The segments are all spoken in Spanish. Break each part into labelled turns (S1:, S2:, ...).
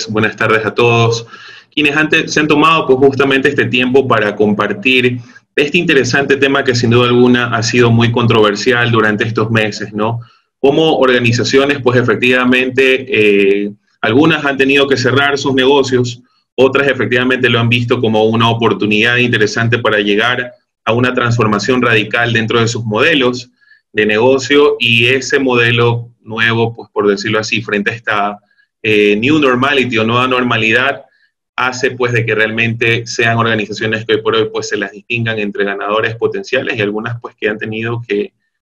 S1: buenas tardes a todos quienes se han tomado pues, justamente este tiempo para compartir este interesante tema que sin duda alguna ha sido muy controversial durante estos meses, ¿no? Como organizaciones, pues efectivamente, algunas han tenido que cerrar sus negocios, otras efectivamente lo han visto como una oportunidad interesante para llegar a una transformación radical dentro de sus modelos de negocio, y ese modelo nuevo, pues por decirlo así, frente a esta new normality o nueva normalidad, hace pues de que realmente sean organizaciones que hoy por hoy pues se las distingan entre ganadores potenciales y algunas pues que han tenido que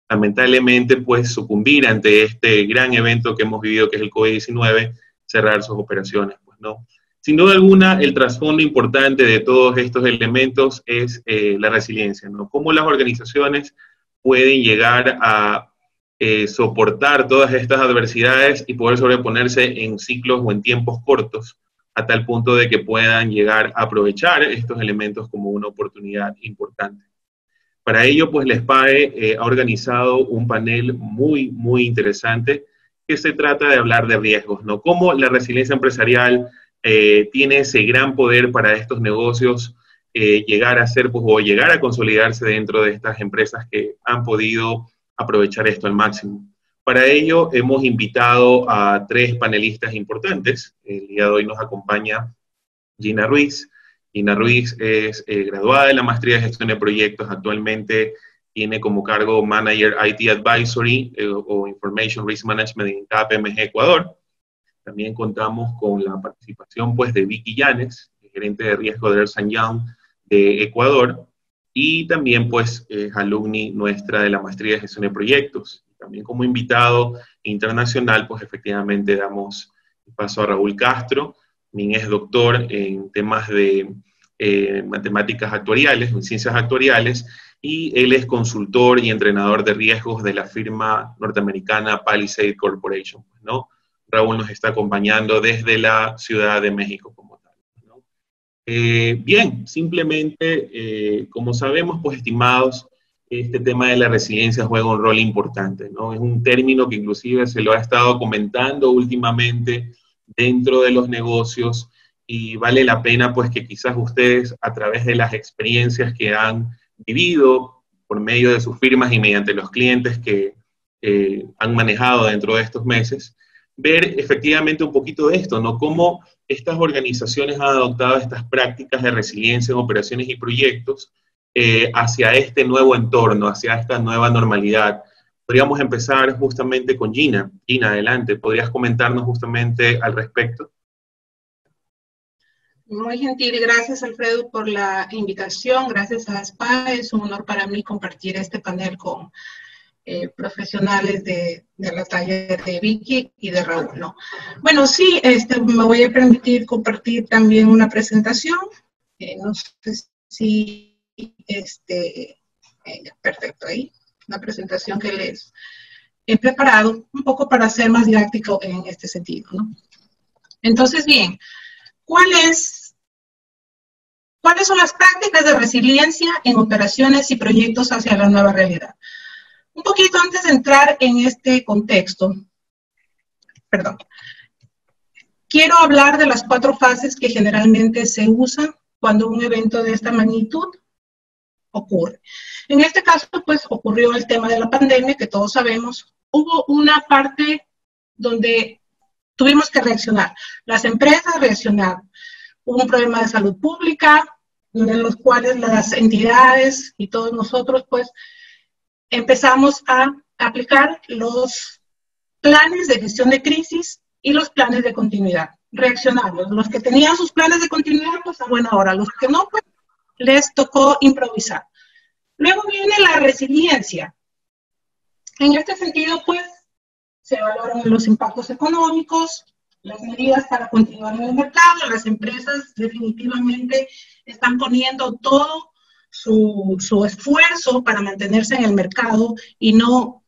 S1: lamentablemente pues sucumbir ante este gran evento que hemos vivido, que es el COVID-19, cerrar sus operaciones, pues, ¿no? Sin duda alguna, el trasfondo importante de todos estos elementos es la resiliencia, ¿no? Cómo las organizaciones pueden llegar a soportar todas estas adversidades y poder sobreponerse en ciclos o en tiempos cortos, a tal punto de que puedan llegar a aprovechar estos elementos como una oportunidad importante. Para ello, pues, la SPAE ha organizado un panel muy interesante que se trata de hablar de riesgos, ¿no? Cómo la resiliencia empresarial tiene ese gran poder para estos negocios llegar a ser, pues, o llegar a consolidarse dentro de estas empresas que han podido aprovechar esto al máximo. Para ello hemos invitado a 3 panelistas importantes. El día de hoy nos acompaña Gina Ruiz. Gina Ruiz es graduada de la maestría de gestión de proyectos. Actualmente tiene como cargo Manager IT Advisory o Information Risk Management en KPMG Ecuador. También contamos con la participación pues, de Vicky Llanes, gerente de riesgo de Ernst & Young de Ecuador, y también pues es alumni nuestra de la maestría de gestión de proyectos. También como invitado internacional, pues efectivamente damos paso a Raúl Castro, quien es doctor en temas de matemáticas actuariales, en ciencias actuariales, y él es consultor y entrenador de riesgos de la firma norteamericana Palisade Corporation, ¿no? Raúl nos está acompañando desde la Ciudad de México como tal, ¿no? Bien, simplemente, como sabemos, pues estimados, este tema de la resiliencia juega un rol importante, ¿no? Es un término que inclusive se lo ha estado comentando últimamente dentro de los negocios, y vale la pena pues que quizás ustedes, a través de las experiencias que han vivido por medio de sus firmas y mediante los clientes que han manejado dentro de estos meses, ver efectivamente un poquito de esto, ¿no? Cómo estas organizaciones han adoptado estas prácticas de resiliencia en operaciones y proyectos hacia este nuevo entorno, hacia esta nueva normalidad. Podríamos empezar justamente con Gina. Gina, adelante, ¿podrías comentarnos justamente al respecto?
S2: Muy gentil, gracias Alfredo por la invitación, gracias a SPAE, es un honor para mí compartir este panel con profesionales de la talla de Vicky y de Raúl, ¿no? Bueno, sí, me voy a permitir compartir también una presentación, no sé si, perfecto, ahí, una presentación que les he preparado un poco para ser más didáctico en este sentido, ¿no? Entonces, bien, ¿cuáles son las prácticas de resiliencia en operaciones y proyectos hacia la nueva realidad? Un poquito antes de entrar en este contexto, quiero hablar de las 4 fases que generalmente se usan cuando un evento de esta magnitud ocurre. En este caso, pues, ocurrió el tema de la pandemia, que todos sabemos. Hubo una parte donde tuvimos que reaccionar. Las empresas reaccionaron. Hubo un problema de salud pública, en los cuales las entidades y todos nosotros, pues, empezamos a aplicar los planes de gestión de crisis y los planes de continuidad. Reaccionamos. Los que tenían sus planes de continuidad, pues a buena hora. Los que no, pues les tocó improvisar. Luego viene la resiliencia. En este sentido, pues, se evaluaron los impactos económicos, las medidas para continuar en el mercado. Las empresas definitivamente están poniendo todo su esfuerzo para mantenerse en el mercado y no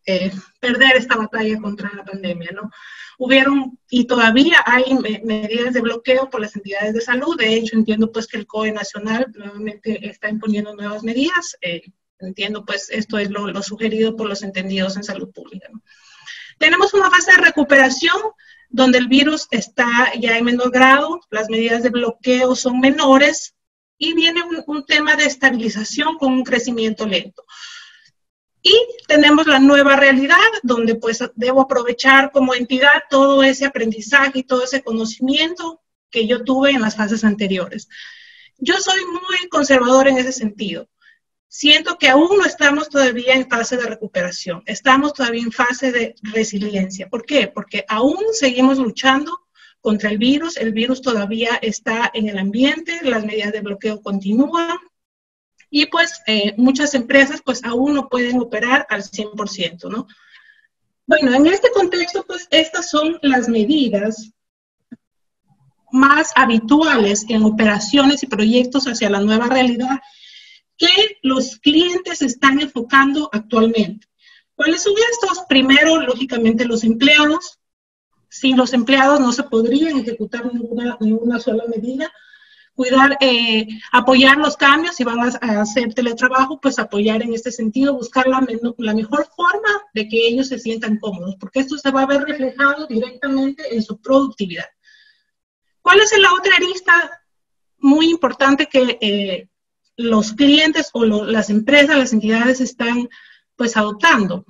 S2: perder esta batalla contra la pandemia, ¿no? Hubieron y todavía hay medidas de bloqueo por las entidades de salud. De hecho, entiendo pues que el COE nacional nuevamente está imponiendo nuevas medidas. Entiendo pues esto es lo sugerido por los entendidos en salud pública, ¿no? Tenemos una fase de recuperación donde el virus está ya en menor grado, las medidas de bloqueo son menores y viene un tema de estabilización con un crecimiento lento. Y tenemos la nueva realidad donde pues debo aprovechar como entidad todo ese aprendizaje y todo ese conocimiento que yo tuve en las fases anteriores. Yo soy muy conservadora en ese sentido. Siento que aún no estamos todavía en fase de recuperación, estamos todavía en fase de resiliencia. ¿Por qué? Porque aún seguimos luchando contra el virus todavía está en el ambiente, las medidas de bloqueo continúan y pues muchas empresas pues aún no pueden operar al 100%, ¿no? Bueno, en este contexto pues estas son las medidas más habituales en operaciones y proyectos hacia la nueva realidad que los clientes están enfocando actualmente. ¿Cuáles son estos? Primero, lógicamente, los empleados. Sin los empleados no se podrían ejecutar ninguna sola medida. Cuidar, apoyar los cambios, si van a hacer teletrabajo, pues apoyar en este sentido, buscar la mejor forma de que ellos se sientan cómodos, porque esto se va a ver reflejado directamente en su productividad. ¿Cuál es la otra arista muy importante que los clientes o las empresas, las entidades están pues adoptando?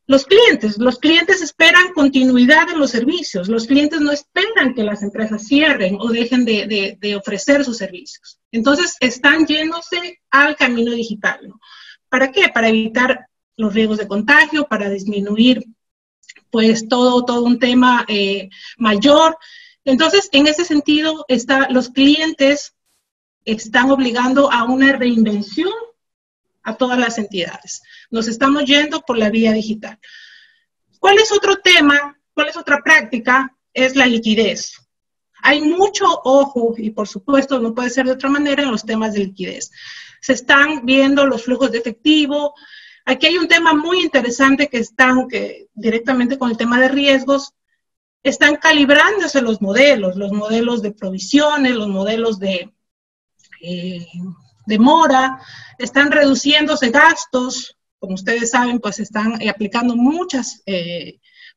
S2: Los clientes esperan continuidad en los servicios, los clientes no esperan que las empresas cierren o dejen de ofrecer sus servicios. Entonces están yéndose al camino digital, ¿no? ¿Para qué? Para evitar los riesgos de contagio, para disminuir pues todo un tema mayor. Entonces en ese sentido los clientes están obligando a una reinvención a todas las entidades. Nos estamos yendo por la vía digital. ¿Cuál es otro tema? ¿Cuál es otra práctica? Es la liquidez. Hay mucho ojo, y por supuesto no puede ser de otra manera, en los temas de liquidez. Se están viendo los flujos de efectivo. Aquí hay un tema muy interesante que directamente con el tema de riesgos, están calibrándose los modelos de provisiones, los modelos de mora, están reduciéndose gastos, como ustedes saben, pues están aplicando muchas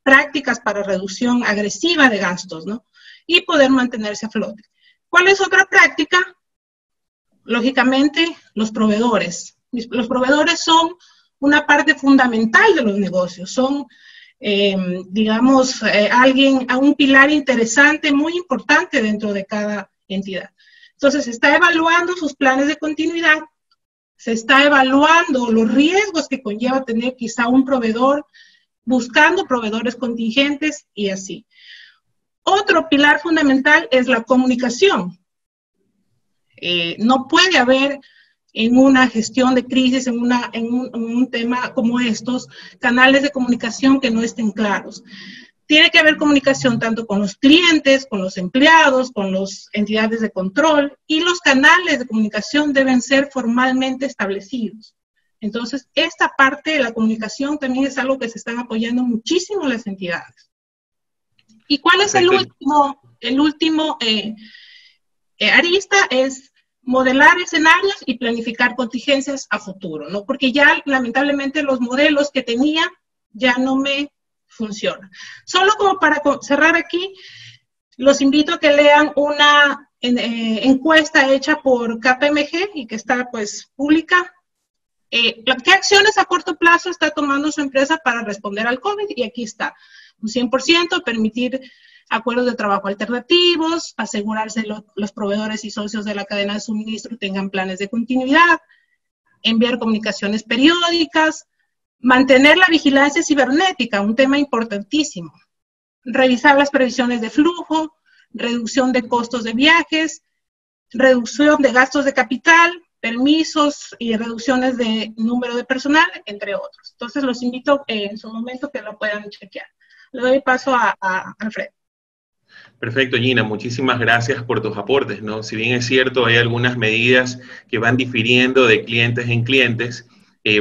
S2: prácticas para reducción agresiva de gastos, ¿no? Y poder mantenerse a flote. ¿Cuál es otra práctica? Lógicamente, los proveedores. Los proveedores son una parte fundamental de los negocios, son, digamos, un pilar interesante, muy importante dentro de cada entidad. Entonces, se está evaluando sus planes de continuidad, se está evaluando los riesgos que conlleva tener quizá un proveedor, buscando proveedores contingentes y así. Otro pilar fundamental es la comunicación. No puede haber en una gestión de crisis, en un tema como estos, canales de comunicación que no estén claros. Tiene que haber comunicación tanto con los clientes, con los empleados, con las entidades de control, y los canales de comunicación deben ser formalmente establecidos. Entonces, esta parte de la comunicación también es algo que se están apoyando muchísimo las entidades. ¿Y cuál es el último arista? Es modelar escenarios y planificar contingencias a futuro, ¿no? Porque ya, lamentablemente, los modelos que tenía ya no me funciona. Solo como para cerrar aquí, los invito a que lean una encuesta hecha por KPMG y que está pues pública. ¿Qué acciones a corto plazo está tomando su empresa para responder al COVID? Y aquí está, un 100%, permitir acuerdos de trabajo alternativos, asegurarse los proveedores y socios de la cadena de suministro tengan planes de continuidad, enviar comunicaciones periódicas, mantener la vigilancia cibernética, un tema importantísimo. Revisar las previsiones de flujo, reducción de costos de viajes, reducción de gastos de capital, permisos y reducciones de número de personal, entre otros. Entonces, los invito en su momento que lo puedan chequear. Le doy paso a Alfredo.
S1: Perfecto, Gina. Muchísimas gracias por tus aportes, ¿no? Si bien es cierto, hay algunas medidas que van difiriendo de clientes en clientes,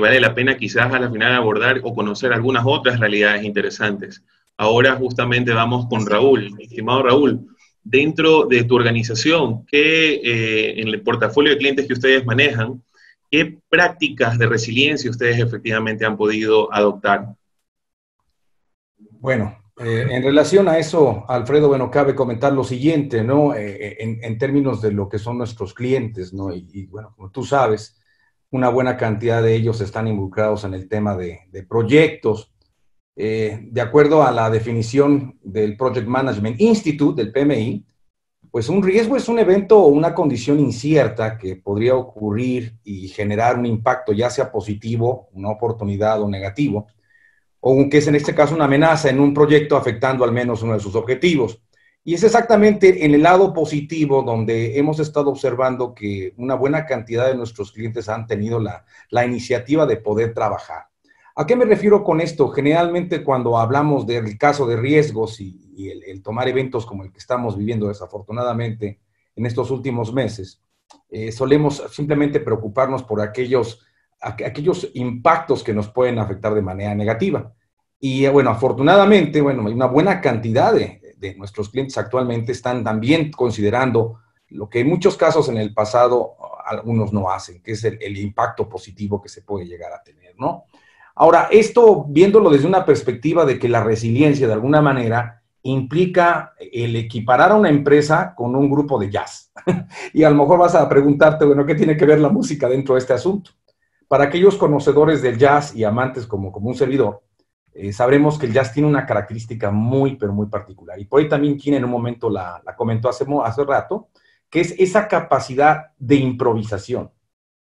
S1: vale la pena quizás a la final abordar o conocer algunas otras realidades interesantes. Ahora justamente vamos con Raúl. Estimado Raúl, dentro de tu organización, en el portafolio de clientes que ustedes manejan, ¿qué prácticas de resiliencia ustedes efectivamente han podido adoptar?
S3: Bueno, En relación a eso, Alfredo, bueno, cabe comentar lo siguiente, ¿no? En términos de lo que son nuestros clientes, ¿no? Bueno, como tú sabes, una buena cantidad de ellos están involucrados en el tema de proyectos. De acuerdo a la definición del Project Management Institute, del PMI, pues un riesgo es un evento o una condición incierta que podría ocurrir y generar un impacto, ya sea positivo, una oportunidad o negativo, o que es en este caso una amenaza en un proyecto afectando al menos uno de sus objetivos. Y es exactamente en el lado positivo donde hemos estado observando que una buena cantidad de nuestros clientes han tenido la iniciativa de poder trabajar. ¿A qué me refiero con esto? Generalmente cuando hablamos del caso de riesgos y el tomar eventos como el que estamos viviendo desafortunadamente en estos últimos meses, solemos simplemente preocuparnos por aquellos impactos que nos pueden afectar de manera negativa. Y bueno, afortunadamente, bueno, hay una buena cantidad de nuestros clientes actualmente están también considerando lo que en muchos casos en el pasado algunos no hacen, que es el impacto positivo que se puede llegar a tener, ¿no? Ahora, esto viéndolo desde una perspectiva de que la resiliencia de alguna manera implica el equiparar a una empresa con un grupo de jazz. Y a lo mejor vas a preguntarte, bueno, ¿qué tiene que ver la música dentro de este asunto? Para aquellos conocedores del jazz y amantes como un servidor, sabremos que el jazz tiene una característica muy, pero muy particular. Y por ahí también quien en un momento la comentó hace rato, que es esa capacidad de improvisación.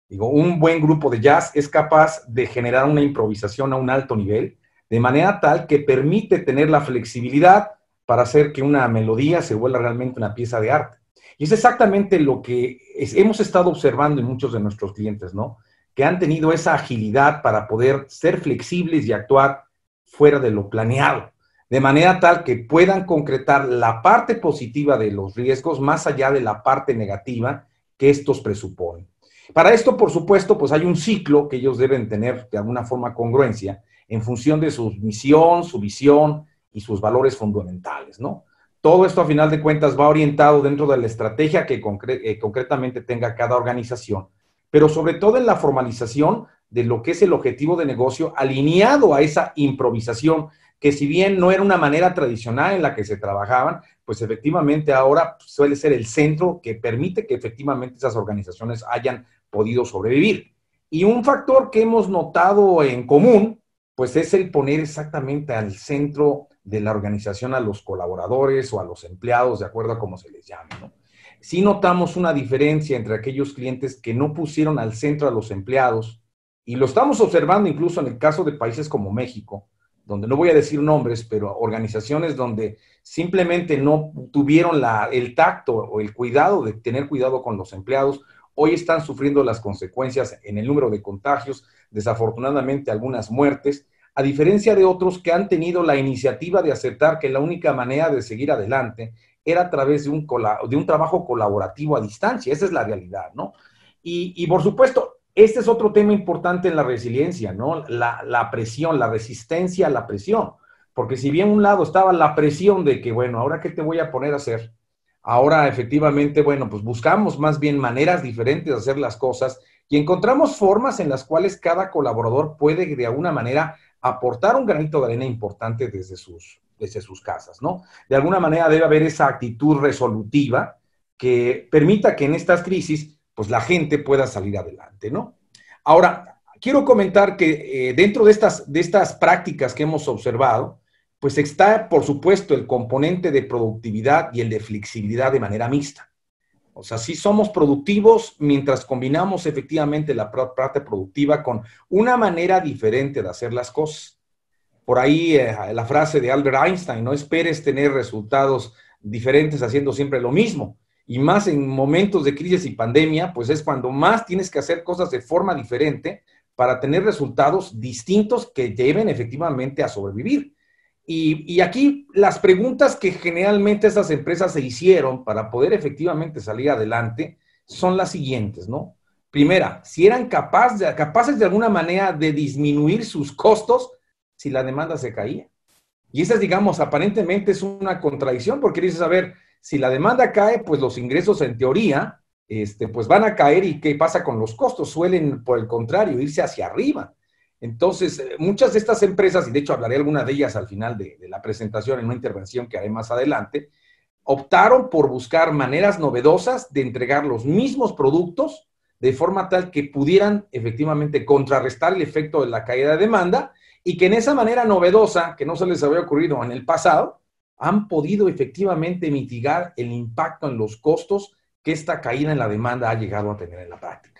S3: Digo, un buen grupo de jazz es capaz de generar una improvisación a un alto nivel, de manera tal que permite tener la flexibilidad para hacer que una melodía se vuelva realmente una pieza de arte. Y es exactamente lo que hemos estado observando en muchos de nuestros clientes, ¿no? Que han tenido esa agilidad para poder ser flexibles y actuar fuera de lo planeado, de manera tal que puedan concretar la parte positiva de los riesgos más allá de la parte negativa que estos presuponen. Para esto, por supuesto, pues hay un ciclo que ellos deben tener de alguna forma congruencia en función de su misión, su visión y sus valores fundamentales, ¿no? Todo esto, a final de cuentas, va orientado dentro de la estrategia que concretamente tenga cada organización, pero sobre todo en la formalización de lo que es el objetivo de negocio alineado a esa improvisación, que si bien no era una manera tradicional en la que se trabajaban, pues efectivamente ahora suele ser el centro que permite que efectivamente esas organizaciones hayan podido sobrevivir. Y un factor que hemos notado en común, pues es el poner exactamente al centro de la organización a los colaboradores o a los empleados, de acuerdo a cómo se les llame, ¿no? Sí notamos una diferencia entre aquellos clientes que no pusieron al centro a los empleados, y lo estamos observando incluso en el caso de países como México, donde no voy a decir nombres, pero organizaciones donde simplemente no tuvieron el tacto o el cuidado de tener cuidado con los empleados, hoy están sufriendo las consecuencias en el número de contagios, desafortunadamente algunas muertes, a diferencia de otros que han tenido la iniciativa de aceptar que la única manera de seguir adelante era a través de un trabajo colaborativo a distancia. Esa es la realidad, ¿no? Y por supuesto, este es otro tema importante en la resiliencia, ¿no? La presión, la resistencia a la presión. Porque si bien un lado estaba la presión de que, bueno, ¿ahora qué te voy a poner a hacer? Ahora, efectivamente, bueno, pues buscamos más bien maneras diferentes de hacer las cosas y encontramos formas en las cuales cada colaborador puede, de alguna manera, aportar un granito de arena importante desde sus casas, ¿no? De alguna manera debe haber esa actitud resolutiva que permita que en estas crisis pues la gente pueda salir adelante, ¿no? Ahora, quiero comentar que dentro de estas prácticas que hemos observado, pues está, por supuesto, el componente de productividad y el de flexibilidad de manera mixta. O sea, sí somos productivos mientras combinamos efectivamente la parte productiva con una manera diferente de hacer las cosas. Por ahí la frase de Albert Einstein, no esperes tener resultados diferentes haciendo siempre lo mismo. Y más en momentos de crisis y pandemia, pues es cuando más tienes que hacer cosas de forma diferente para tener resultados distintos que lleven efectivamente a sobrevivir. Y aquí las preguntas que generalmente estas empresas se hicieron para poder efectivamente salir adelante son las siguientes, ¿no? Primera, si eran capaces de alguna manera de disminuir sus costos si la demanda se caía. Y esa, digamos, aparentemente es una contradicción, porque dices, a ver, si la demanda cae, pues los ingresos en teoría, pues van a caer, ¿y qué pasa con los costos? Suelen, por el contrario, irse hacia arriba. Entonces, muchas de estas empresas, y de hecho hablaré algunas de ellas al final de la presentación en una intervención que haré más adelante, optaron por buscar maneras novedosas de entregar los mismos productos de forma tal que pudieran efectivamente contrarrestar el efecto de la caída de demanda y que en esa manera novedosa, que no se les había ocurrido en el pasado, han podido efectivamente mitigar el impacto en los costos que esta caída en la demanda ha llegado a tener en la práctica.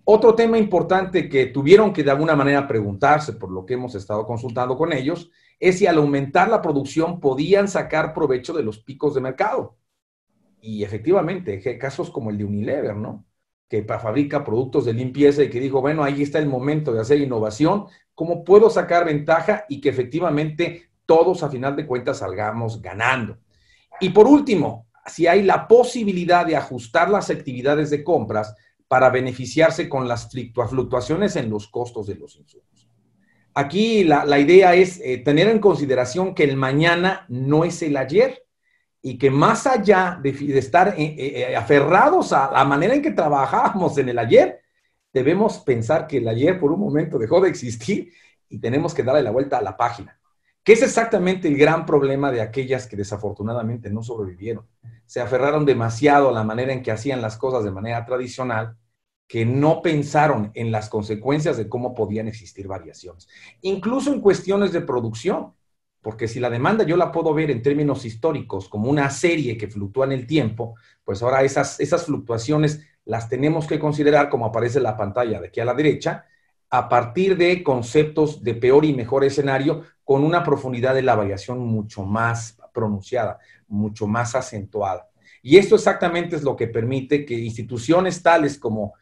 S3: Otro tema importante que tuvieron que de alguna manera preguntarse, por lo que hemos estado consultando con ellos, es si al aumentar la producción podían sacar provecho de los picos de mercado. Y efectivamente, casos como el de Unilever, ¿no? Que fabrica productos de limpieza y que dijo, bueno, ahí está el momento de hacer innovación, ¿cómo puedo sacar ventaja y que efectivamente todos a final de cuentas salgamos ganando? Y por último, si hay la posibilidad de ajustar las actividades de compras para beneficiarse con las fluctuaciones en los costos de los insumos. Aquí la idea es tener en consideración que el mañana no es el ayer y que más allá de estar aferrados a la manera en que trabajábamos en el ayer, debemos pensar que el ayer por un momento dejó de existir y tenemos que darle la vuelta a la página, que es exactamente el gran problema de aquellas que desafortunadamente no sobrevivieron. Se aferraron demasiado a la manera en que hacían las cosas de manera tradicional, que no pensaron en las consecuencias de cómo podían existir variaciones, incluso en cuestiones de producción, porque si la demanda yo la puedo ver en términos históricos como una serie que fluctúa en el tiempo, pues ahora esas fluctuaciones las tenemos que considerar, como aparece en la pantalla de aquí a la derecha, a partir de conceptos de peor y mejor escenario, con una profundidad de la variación mucho más pronunciada, mucho más acentuada. Y esto exactamente es lo que permite que instituciones tales como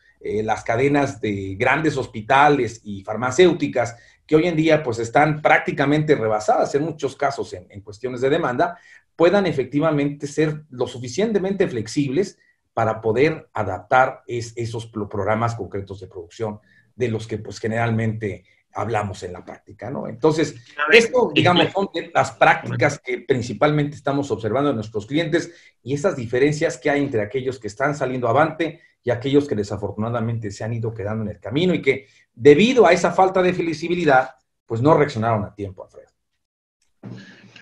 S3: las cadenas de grandes hospitales y farmacéuticas, que hoy en día pues están prácticamente rebasadas en muchos casos en cuestiones de demanda, puedan efectivamente ser lo suficientemente flexibles para poder adaptar esos programas concretos de producción de los que pues generalmente hablamos en la práctica, ¿no? Entonces, esto, digamos, son las prácticas que principalmente estamos observando en nuestros clientes y esas diferencias que hay entre aquellos que están saliendo avante y aquellos que desafortunadamente se han ido quedando en el camino y que debido a esa falta de flexibilidad, pues no reaccionaron a tiempo, Alfredo.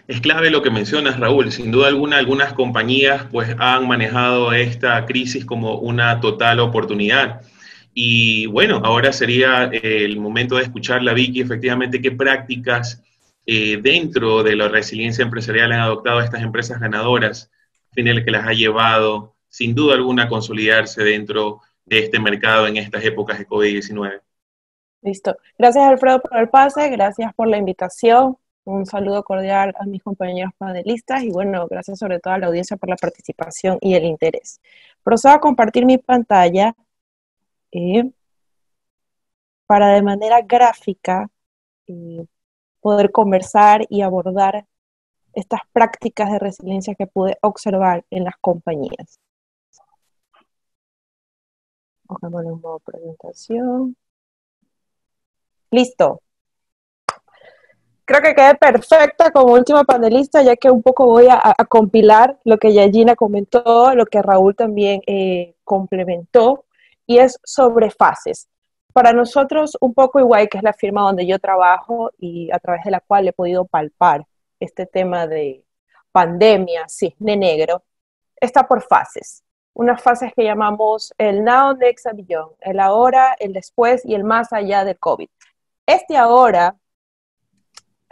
S1: Es clave lo que mencionas, Raúl. Sin duda alguna, algunas compañías pues han manejado esta crisis como una total oportunidad. Y bueno, ahora sería el momento de escuchar a Vicky, efectivamente, qué prácticas dentro de la resiliencia empresarial han adoptado estas empresas ganadoras, al final que las ha llevado, sin duda alguna, a consolidarse dentro de este mercado en estas épocas de COVID-19.
S4: Listo. Gracias, Alfredo, por el pase, gracias por la invitación. Un saludo cordial a mis compañeros panelistas y bueno, gracias sobre todo a la audiencia por la participación y el interés. Procedo a compartir mi pantalla para de manera gráfica poder conversar y abordar estas prácticas de resiliencia que pude observar en las compañías. Pongámosle un modo presentación. Listo. Creo que quedé perfecta como última panelista, ya que un poco voy a compilar lo que ya Gina comentó, lo que Raúl también complementó, y es sobre fases. Para nosotros, un poco igual que es la firma donde yo trabajo y a través de la cual he podido palpar este tema de pandemia, cisne negro, está por fases. Unas fases que llamamos el now, next and beyond, el ahora, el después y el más allá del COVID. Este ahora,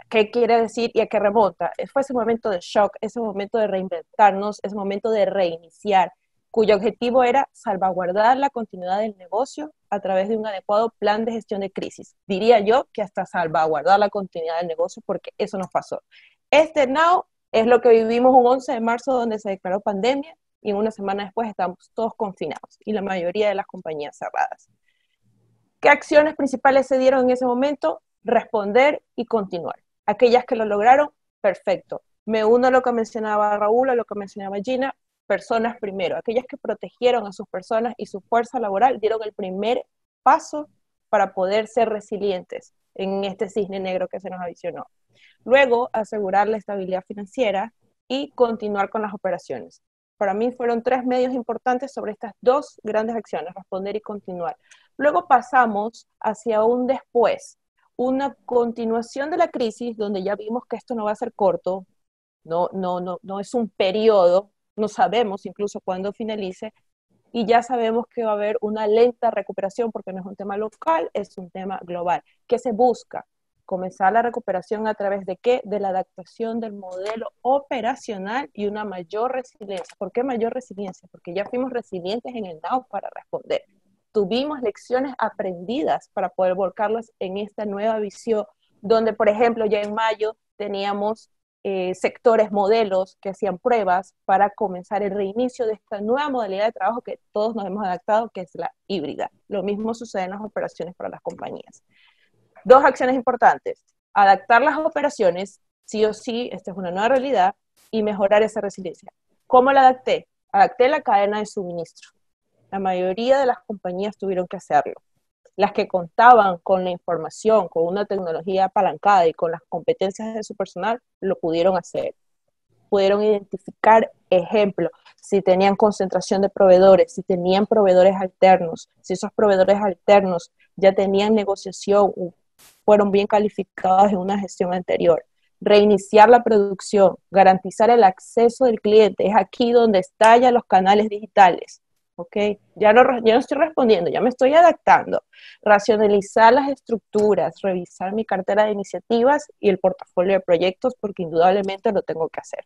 S4: ¿qué quiere decir y a qué remonta? Fue ese momento de shock, ese momento de reinventarnos, ese momento de reiniciar, cuyo objetivo era salvaguardar la continuidad del negocio a través de un adecuado plan de gestión de crisis. Diría yo que hasta salvaguardar la continuidad del negocio, porque eso nos pasó. Este now es lo que vivimos un 11 de marzo donde se declaró pandemia y una semana después estamos todos confinados y la mayoría de las compañías cerradas. ¿Qué acciones principales se dieron en ese momento? Responder y continuar. Aquellas que lo lograron, perfecto. Me uno a lo que mencionaba Raúl, a lo que mencionaba Gina, personas primero. Aquellas que protegieron a sus personas y su fuerza laboral dieron el primer paso para poder ser resilientes en este cisne negro que se nos avisionó. Luego, asegurar la estabilidad financiera y continuar con las operaciones. Para mí fueron 3 medios importantes sobre estas 2 grandes acciones, responder y continuar. Luego pasamos hacia un después, una continuación de la crisis donde ya vimos que esto no va a ser corto, no es un periodo, no sabemos incluso cuándo finalice, y ya sabemos que va a haber una lenta recuperación porque no es un tema local, es un tema global. ¿Qué se busca? Comenzar la recuperación a través de ¿qué? De la adaptación del modelo operacional y una mayor resiliencia. ¿Por qué mayor resiliencia? Porque ya fuimos resilientes en el now para responder. Tuvimos lecciones aprendidas para poder volcarlas en esta nueva visión, donde, por ejemplo, ya en mayo teníamos sectores, modelos que hacían pruebas para comenzar el reinicio de esta nueva modalidad de trabajo que todos nos hemos adaptado, que es la híbrida. Lo mismo sucede en las operaciones para las compañías. Dos acciones importantes: adaptar las operaciones, sí o sí, esta es una nueva realidad, y mejorar esa resiliencia. ¿Cómo la adapté? Adapté la cadena de suministro. La mayoría de las compañías tuvieron que hacerlo. Las que contaban con la información, con una tecnología apalancada y con las competencias de su personal, lo pudieron hacer. Pudieron identificar ejemplos, si tenían concentración de proveedores, si tenían proveedores alternos, si esos proveedores alternos ya tenían negociación, fueron bien calificados en una gestión anterior. Reiniciar la producción, garantizar el acceso del cliente, es aquí donde estallan los canales digitales. ¿Okay? Ya no estoy respondiendo, ya me estoy adaptando. Racionalizar las estructuras, revisar mi cartera de iniciativas y el portafolio de proyectos, porque indudablemente lo tengo que hacer.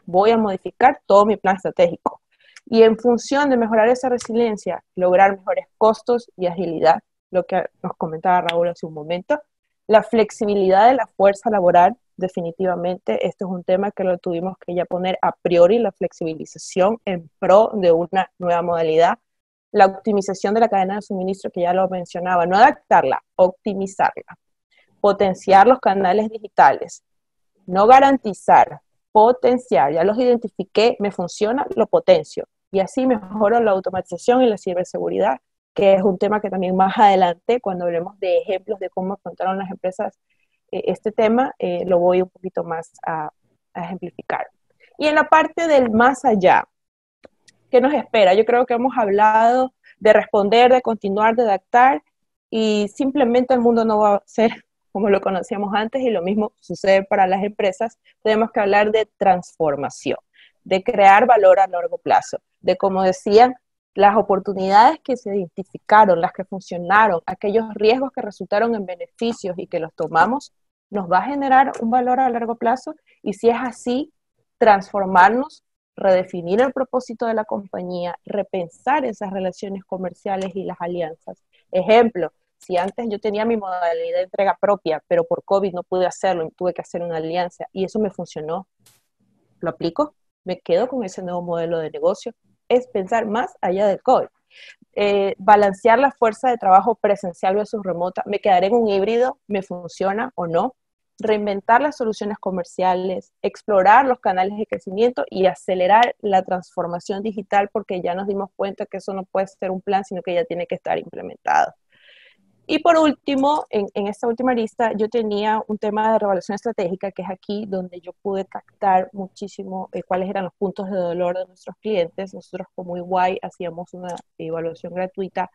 S4: Voy a modificar todo mi plan estratégico. Y en función de mejorar esa resiliencia, lograr mejores costos y agilidad, lo que nos comentaba Raúl hace un momento, la flexibilidad de la fuerza laboral, definitivamente, este es un tema que lo tuvimos que ya poner a priori, la flexibilización en pro de una nueva modalidad, la optimización de la cadena de suministro, que ya lo mencionaba, no adaptarla, optimizarla, potenciar los canales digitales, no garantizar, potenciar, ya los identifiqué, me funciona, lo potencio, y así mejoro la automatización y la ciberseguridad, que es un tema que también más adelante, cuando hablemos de ejemplos de cómo afrontaron las empresas este tema, lo voy un poquito más a ejemplificar. Y en la parte del más allá, ¿qué nos espera? Yo creo que hemos hablado de responder, de continuar, de adaptar, y simplemente el mundo no va a ser como lo conocíamos antes, y lo mismo sucede para las empresas. Tenemos que hablar de transformación, de crear valor a largo plazo, de, como decían, las oportunidades que se identificaron, las que funcionaron, aquellos riesgos que resultaron en beneficios y que los tomamos, nos va a generar un valor a largo plazo, y si es así, transformarnos, redefinir el propósito de la compañía, repensar esas relaciones comerciales y las alianzas. Ejemplo, si antes yo tenía mi modalidad de entrega propia, pero por COVID no pude hacerlo y tuve que hacer una alianza, y eso me funcionó, ¿lo aplico? ¿Me quedo con ese nuevo modelo de negocio? Es pensar más allá del COVID. Balancear la fuerza de trabajo presencial versus remota. ¿Me quedaré en un híbrido? ¿Me funciona o no? Reinventar las soluciones comerciales, explorar los canales de crecimiento y acelerar la transformación digital, porque ya nos dimos cuenta que eso no puede ser un plan, sino que ya tiene que estar implementado. Y por último, en esta última lista, yo tenía un tema de revaluación estratégica, que es aquí donde yo pude captar muchísimo cuáles eran los puntos de dolor de nuestros clientes. Nosotros como EY hacíamos una evaluación gratuita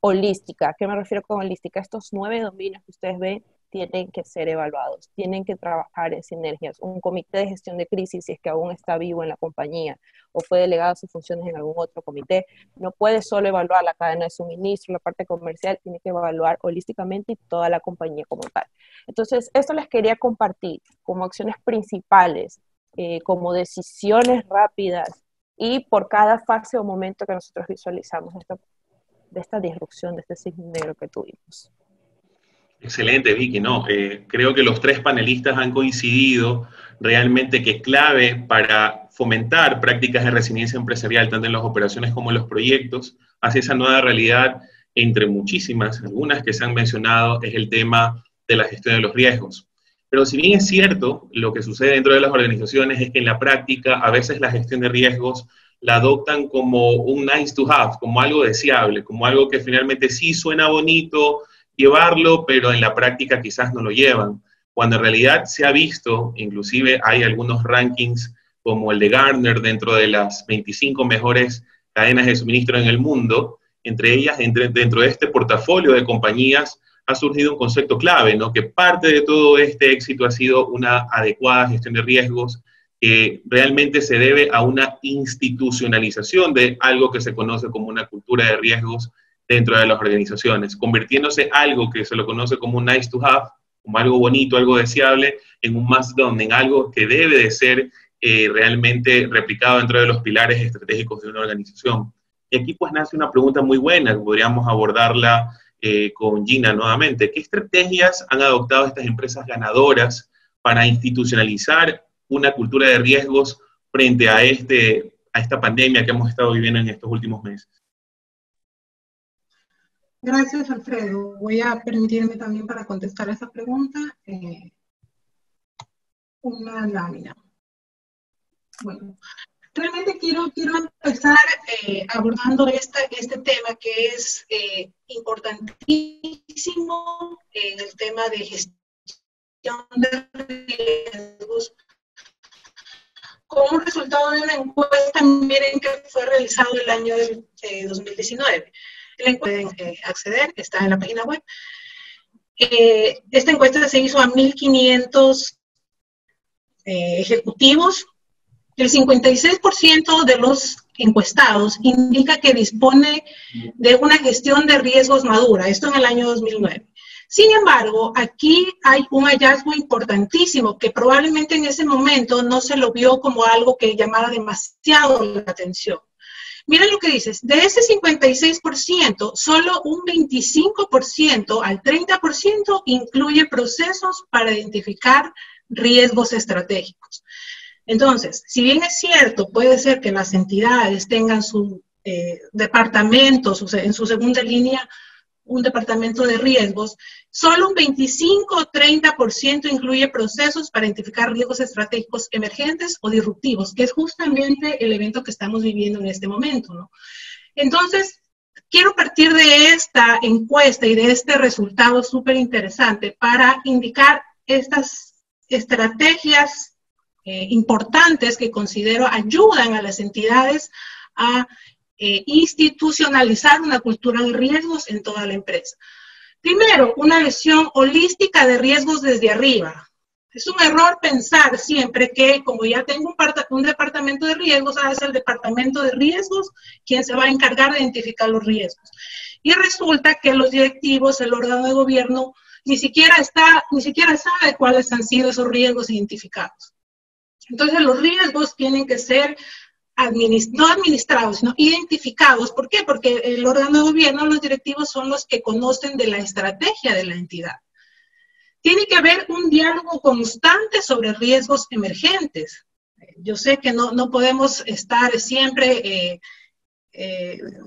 S4: holística. ¿A qué me refiero con holística? Estos 9 dominios que ustedes ven tienen que ser evaluados, tienen que trabajar en sinergias. Un comité de gestión de crisis, si es que aún está vivo en la compañía o fue delegado sus funciones en algún otro comité, no puede solo evaluar la cadena de suministro, la parte comercial, tiene que evaluar holísticamente y toda la compañía como tal. Entonces, esto les quería compartir como acciones principales, como decisiones rápidas, y por cada fase o momento que nosotros visualizamos de esta disrupción, de este cisne negro que tuvimos.
S1: Excelente, Vicky, ¿no? Creo que los 3 panelistas han coincidido realmente que clave para fomentar prácticas de resiliencia empresarial, tanto en las operaciones como en los proyectos, hacia esa nueva realidad, entre muchísimas, algunas que se han mencionado, es el tema de la gestión de los riesgos. Pero si bien es cierto, lo que sucede dentro de las organizaciones es que en la práctica a veces la gestión de riesgos la adoptan como un nice to have, como algo deseable, como algo que finalmente sí suena bonito llevarlo, pero en la práctica quizás no lo llevan, cuando en realidad se ha visto, inclusive hay algunos rankings como el de Gartner dentro de las 25 mejores cadenas de suministro en el mundo, entre ellas, dentro de este portafolio de compañías, ha surgido un concepto clave, ¿no? Que parte de todo este éxito ha sido una adecuada gestión de riesgos que realmente se debe a una institucionalización de algo que se conoce como una cultura de riesgos dentro de las organizaciones, convirtiéndose algo que se lo conoce como un nice to have, como algo bonito, algo deseable, en un must done, en algo que debe de ser realmente replicado dentro de los pilares estratégicos de una organización. Y aquí pues nace una pregunta muy buena, que podríamos abordarla con Gina nuevamente. ¿Qué estrategias han adoptado estas empresas ganadoras para institucionalizar una cultura de riesgos frente a esta pandemia que hemos estado viviendo en estos últimos meses?
S2: Gracias, Alfredo. Voy a permitirme también para contestar esa pregunta una lámina. Bueno, realmente quiero empezar abordando este tema que es importantísimo en el tema de gestión de riesgos, como un resultado de una encuesta, miren, que fue realizado el año 2019. La encuesta pueden acceder, está en la página web. Esta encuesta se hizo a 1.500 ejecutivos. El 56% de los encuestados indica que dispone de una gestión de riesgos madura, esto en el año 2009. Sin embargo, aquí hay un hallazgo importantísimo que probablemente en ese momento no se lo vio como algo que llamara demasiado la atención. Miren lo que dices, de ese 56%, solo un 25% al 30% incluye procesos para identificar riesgos estratégicos. Entonces, si bien es cierto, puede ser que las entidades tengan su departamento, en su segunda línea, un departamento de riesgos, solo un 25 o 30% incluye procesos para identificar riesgos estratégicos emergentes o disruptivos, que es justamente el evento que estamos viviendo en este momento, ¿no? Entonces, quiero partir de esta encuesta y de este resultado súper interesante para indicar estas estrategias importantes que considero ayudan a las entidades a institucionalizar una cultura de riesgos en toda la empresa. Primero, una visión holística de riesgos desde arriba. Es un error pensar siempre que, como ya tengo un departamento de riesgos, es el departamento de riesgos quien se va a encargar de identificar los riesgos. Y resulta que los directivos, el órgano de gobierno, ni siquiera sabe cuáles han sido esos riesgos identificados. Entonces, los riesgos tienen que ser no administrados, sino identificados. ¿Por qué? Porque el órgano de gobierno, los directivos, son los que conocen de la estrategia de la entidad. Tiene que haber un diálogo constante sobre riesgos emergentes. Yo sé que no podemos estar siempre,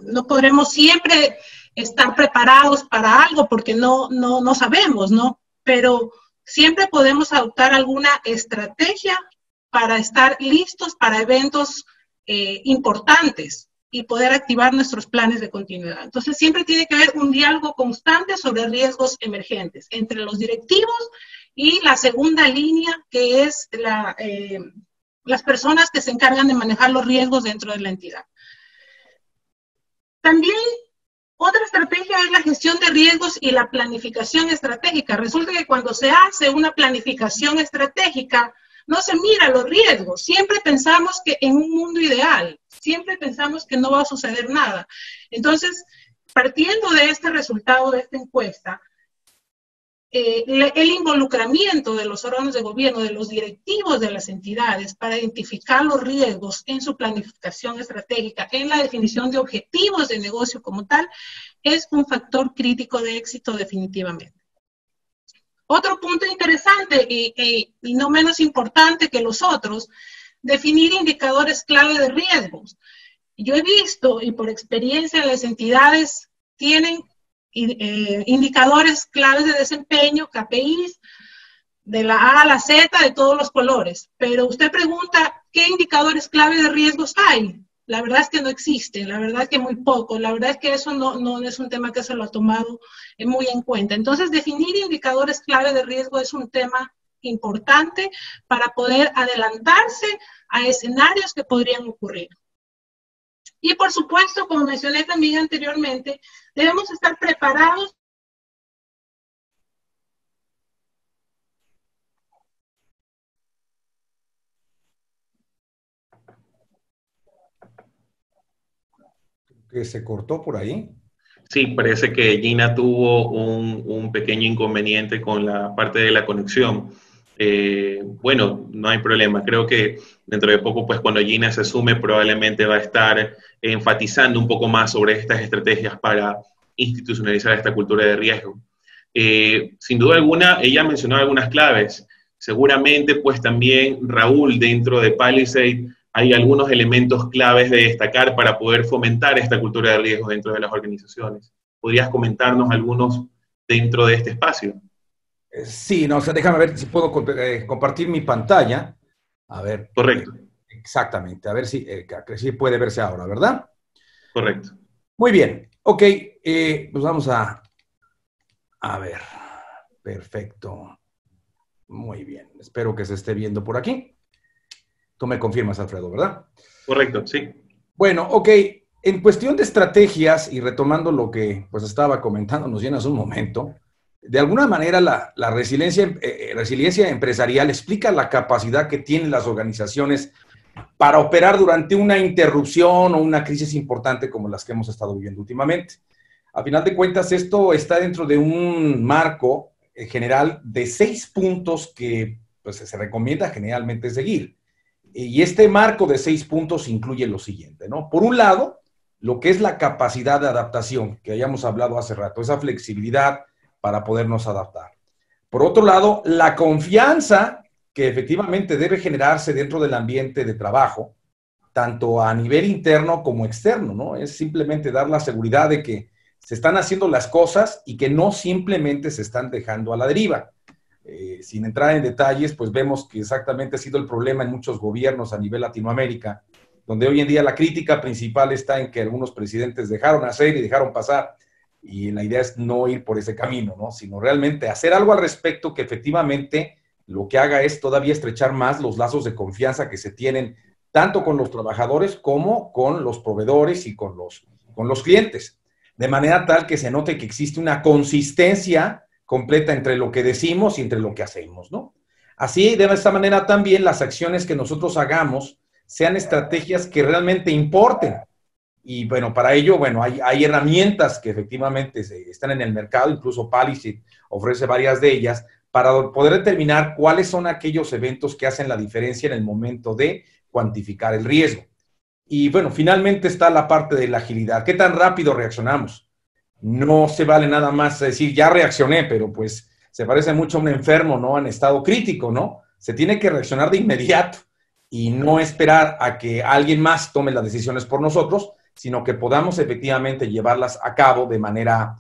S2: no podremos siempre estar preparados para algo porque no sabemos, ¿no? Pero siempre podemos adoptar alguna estrategia para estar listos para eventos importantes y poder activar nuestros planes de continuidad. Entonces, siempre tiene que haber un diálogo constante sobre riesgos emergentes entre los directivos y la segunda línea, que es las personas que se encargan de manejar los riesgos dentro de la entidad. También, otra estrategia es la gestión de riesgos y la planificación estratégica. Resulta que cuando se hace una planificación estratégica, no se mira los riesgos. Siempre pensamos que en un mundo ideal, siempre pensamos que no va a suceder nada. Entonces, partiendo de este resultado de esta encuesta, el involucramiento de los órganos de gobierno, de los directivos de las entidades para identificar los riesgos en su planificación estratégica, en la definición de objetivos de negocio como tal, es un factor crítico de éxito definitivamente. Otro punto interesante y no menos importante que los otros, definir indicadores clave de riesgos. Yo he visto, y por experiencia las entidades tienen indicadores claves de desempeño, KPIs, de la A a la Z, de todos los colores. Pero usted pregunta, ¿qué indicadores clave de riesgos hay? La verdad es que no existen, la verdad es que muy poco, la verdad es que eso no es un tema que se lo ha tomado muy en cuenta. Entonces, definir indicadores clave de riesgo es un tema importante para poder adelantarse a escenarios que podrían ocurrir. Y por supuesto, como mencioné también anteriormente, debemos estar preparados
S3: que se cortó por ahí.
S1: Sí, parece que Gina tuvo un pequeño inconveniente con la parte de la conexión. Bueno, no hay problema. Creo que dentro de poco, pues cuando Gina se sume, probablemente va a estar enfatizando un poco más sobre estas estrategias para institucionalizar esta cultura de riesgo. Sin duda alguna, ella mencionó algunas claves. Seguramente, pues también Raúl, dentro de Palisade, hay algunos elementos claves de destacar para poder fomentar esta cultura de riesgo dentro de las organizaciones. ¿Podrías comentarnos algunos dentro de este espacio?
S3: Sí, no, o sea, déjame ver si puedo compartir mi pantalla. A ver.
S1: Correcto.
S3: Exactamente, a ver si puede verse ahora, ¿verdad?
S1: Correcto.
S3: Muy bien, ok, pues vamos a ver, perfecto, muy bien, espero que se esté viendo por aquí. Tú me confirmas, Alfredo, ¿verdad?
S1: Correcto, sí.
S3: Bueno, ok, en cuestión de estrategias y retomando lo que pues estaba comentando, nos llena hace un momento, de alguna manera la resiliencia empresarial explica la capacidad que tienen las organizaciones para operar durante una interrupción o una crisis importante como las que hemos estado viviendo últimamente. A final de cuentas, esto está dentro de un marco general de 6 puntos que pues, se recomienda generalmente seguir. Y este marco de 6 puntos incluye lo siguiente, ¿no? Por un lado, lo que es la capacidad de adaptación, que hayamos hablado hace rato, esa flexibilidad para podernos adaptar. Por otro lado, la confianza que efectivamente debe generarse dentro del ambiente de trabajo, tanto a nivel interno como externo, ¿no? Es simplemente dar la seguridad de que se están haciendo las cosas y que no simplemente se están dejando a la deriva. Sin entrar en detalles, pues vemos que exactamente ha sido el problema en muchos gobiernos a nivel Latinoamérica, donde hoy en día la crítica principal está en que algunos presidentes dejaron hacer y dejaron pasar, y la idea es no ir por ese camino, ¿no? Sino realmente hacer algo al respecto que efectivamente lo que haga es todavía estrechar más los lazos de confianza que se tienen tanto con los trabajadores como con los proveedores y con los clientes, de manera tal que se note que existe una consistencia completa entre lo que decimos y entre lo que hacemos, ¿no? Así, de esta manera también las acciones que nosotros hagamos sean estrategias que realmente importen. Y bueno, para ello, bueno, hay herramientas que efectivamente están en el mercado, incluso Palisade ofrece varias de ellas, para poder determinar cuáles son aquellos eventos que hacen la diferencia en el momento de cuantificar el riesgo. Y bueno, finalmente está la parte de la agilidad. ¿Qué tan rápido reaccionamos? No se vale nada más decir, ya reaccioné, pero pues se parece mucho a un enfermo, ¿no? En estado crítico, ¿no? Se tiene que reaccionar de inmediato y no esperar a que alguien más tome las decisiones por nosotros, sino que podamos efectivamente llevarlas a cabo de manera,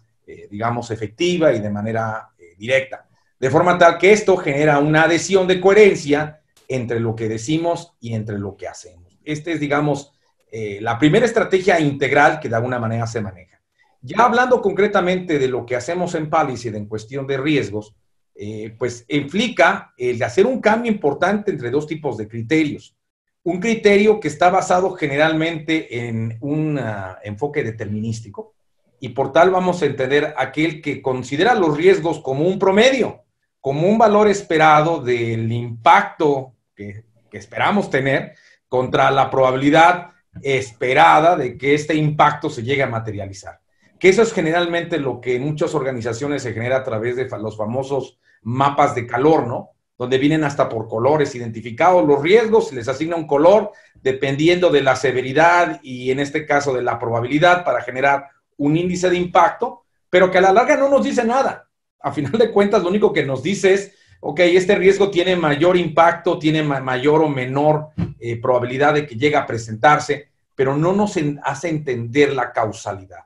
S3: digamos, efectiva y de manera directa. De forma tal que esto genera una adhesión de coherencia entre lo que decimos y entre lo que hacemos. Esta es, digamos, la primera estrategia integral que de alguna manera se maneja. Ya hablando concretamente de lo que hacemos en Palisade en cuestión de riesgos, pues implica el de hacer un cambio importante entre 2 tipos de criterios. Un criterio que está basado generalmente en un enfoque determinístico y por tal vamos a entender aquel que considera los riesgos como un promedio, como un valor esperado del impacto que esperamos tener contra la probabilidad esperada de que este impacto se llegue a materializar. Que eso es generalmente lo que en muchas organizaciones se genera a través de los famosos mapas de calor, ¿no? Donde vienen hasta por colores identificados los riesgos, se les asigna un color dependiendo de la severidad y en este caso de la probabilidad para generar un índice de impacto, pero que a la larga no nos dice nada. A final de cuentas, lo único que nos dice es, ok, este riesgo tiene mayor impacto, tiene mayor o menor probabilidad de que llegue a presentarse, pero no nos hace entender la causalidad.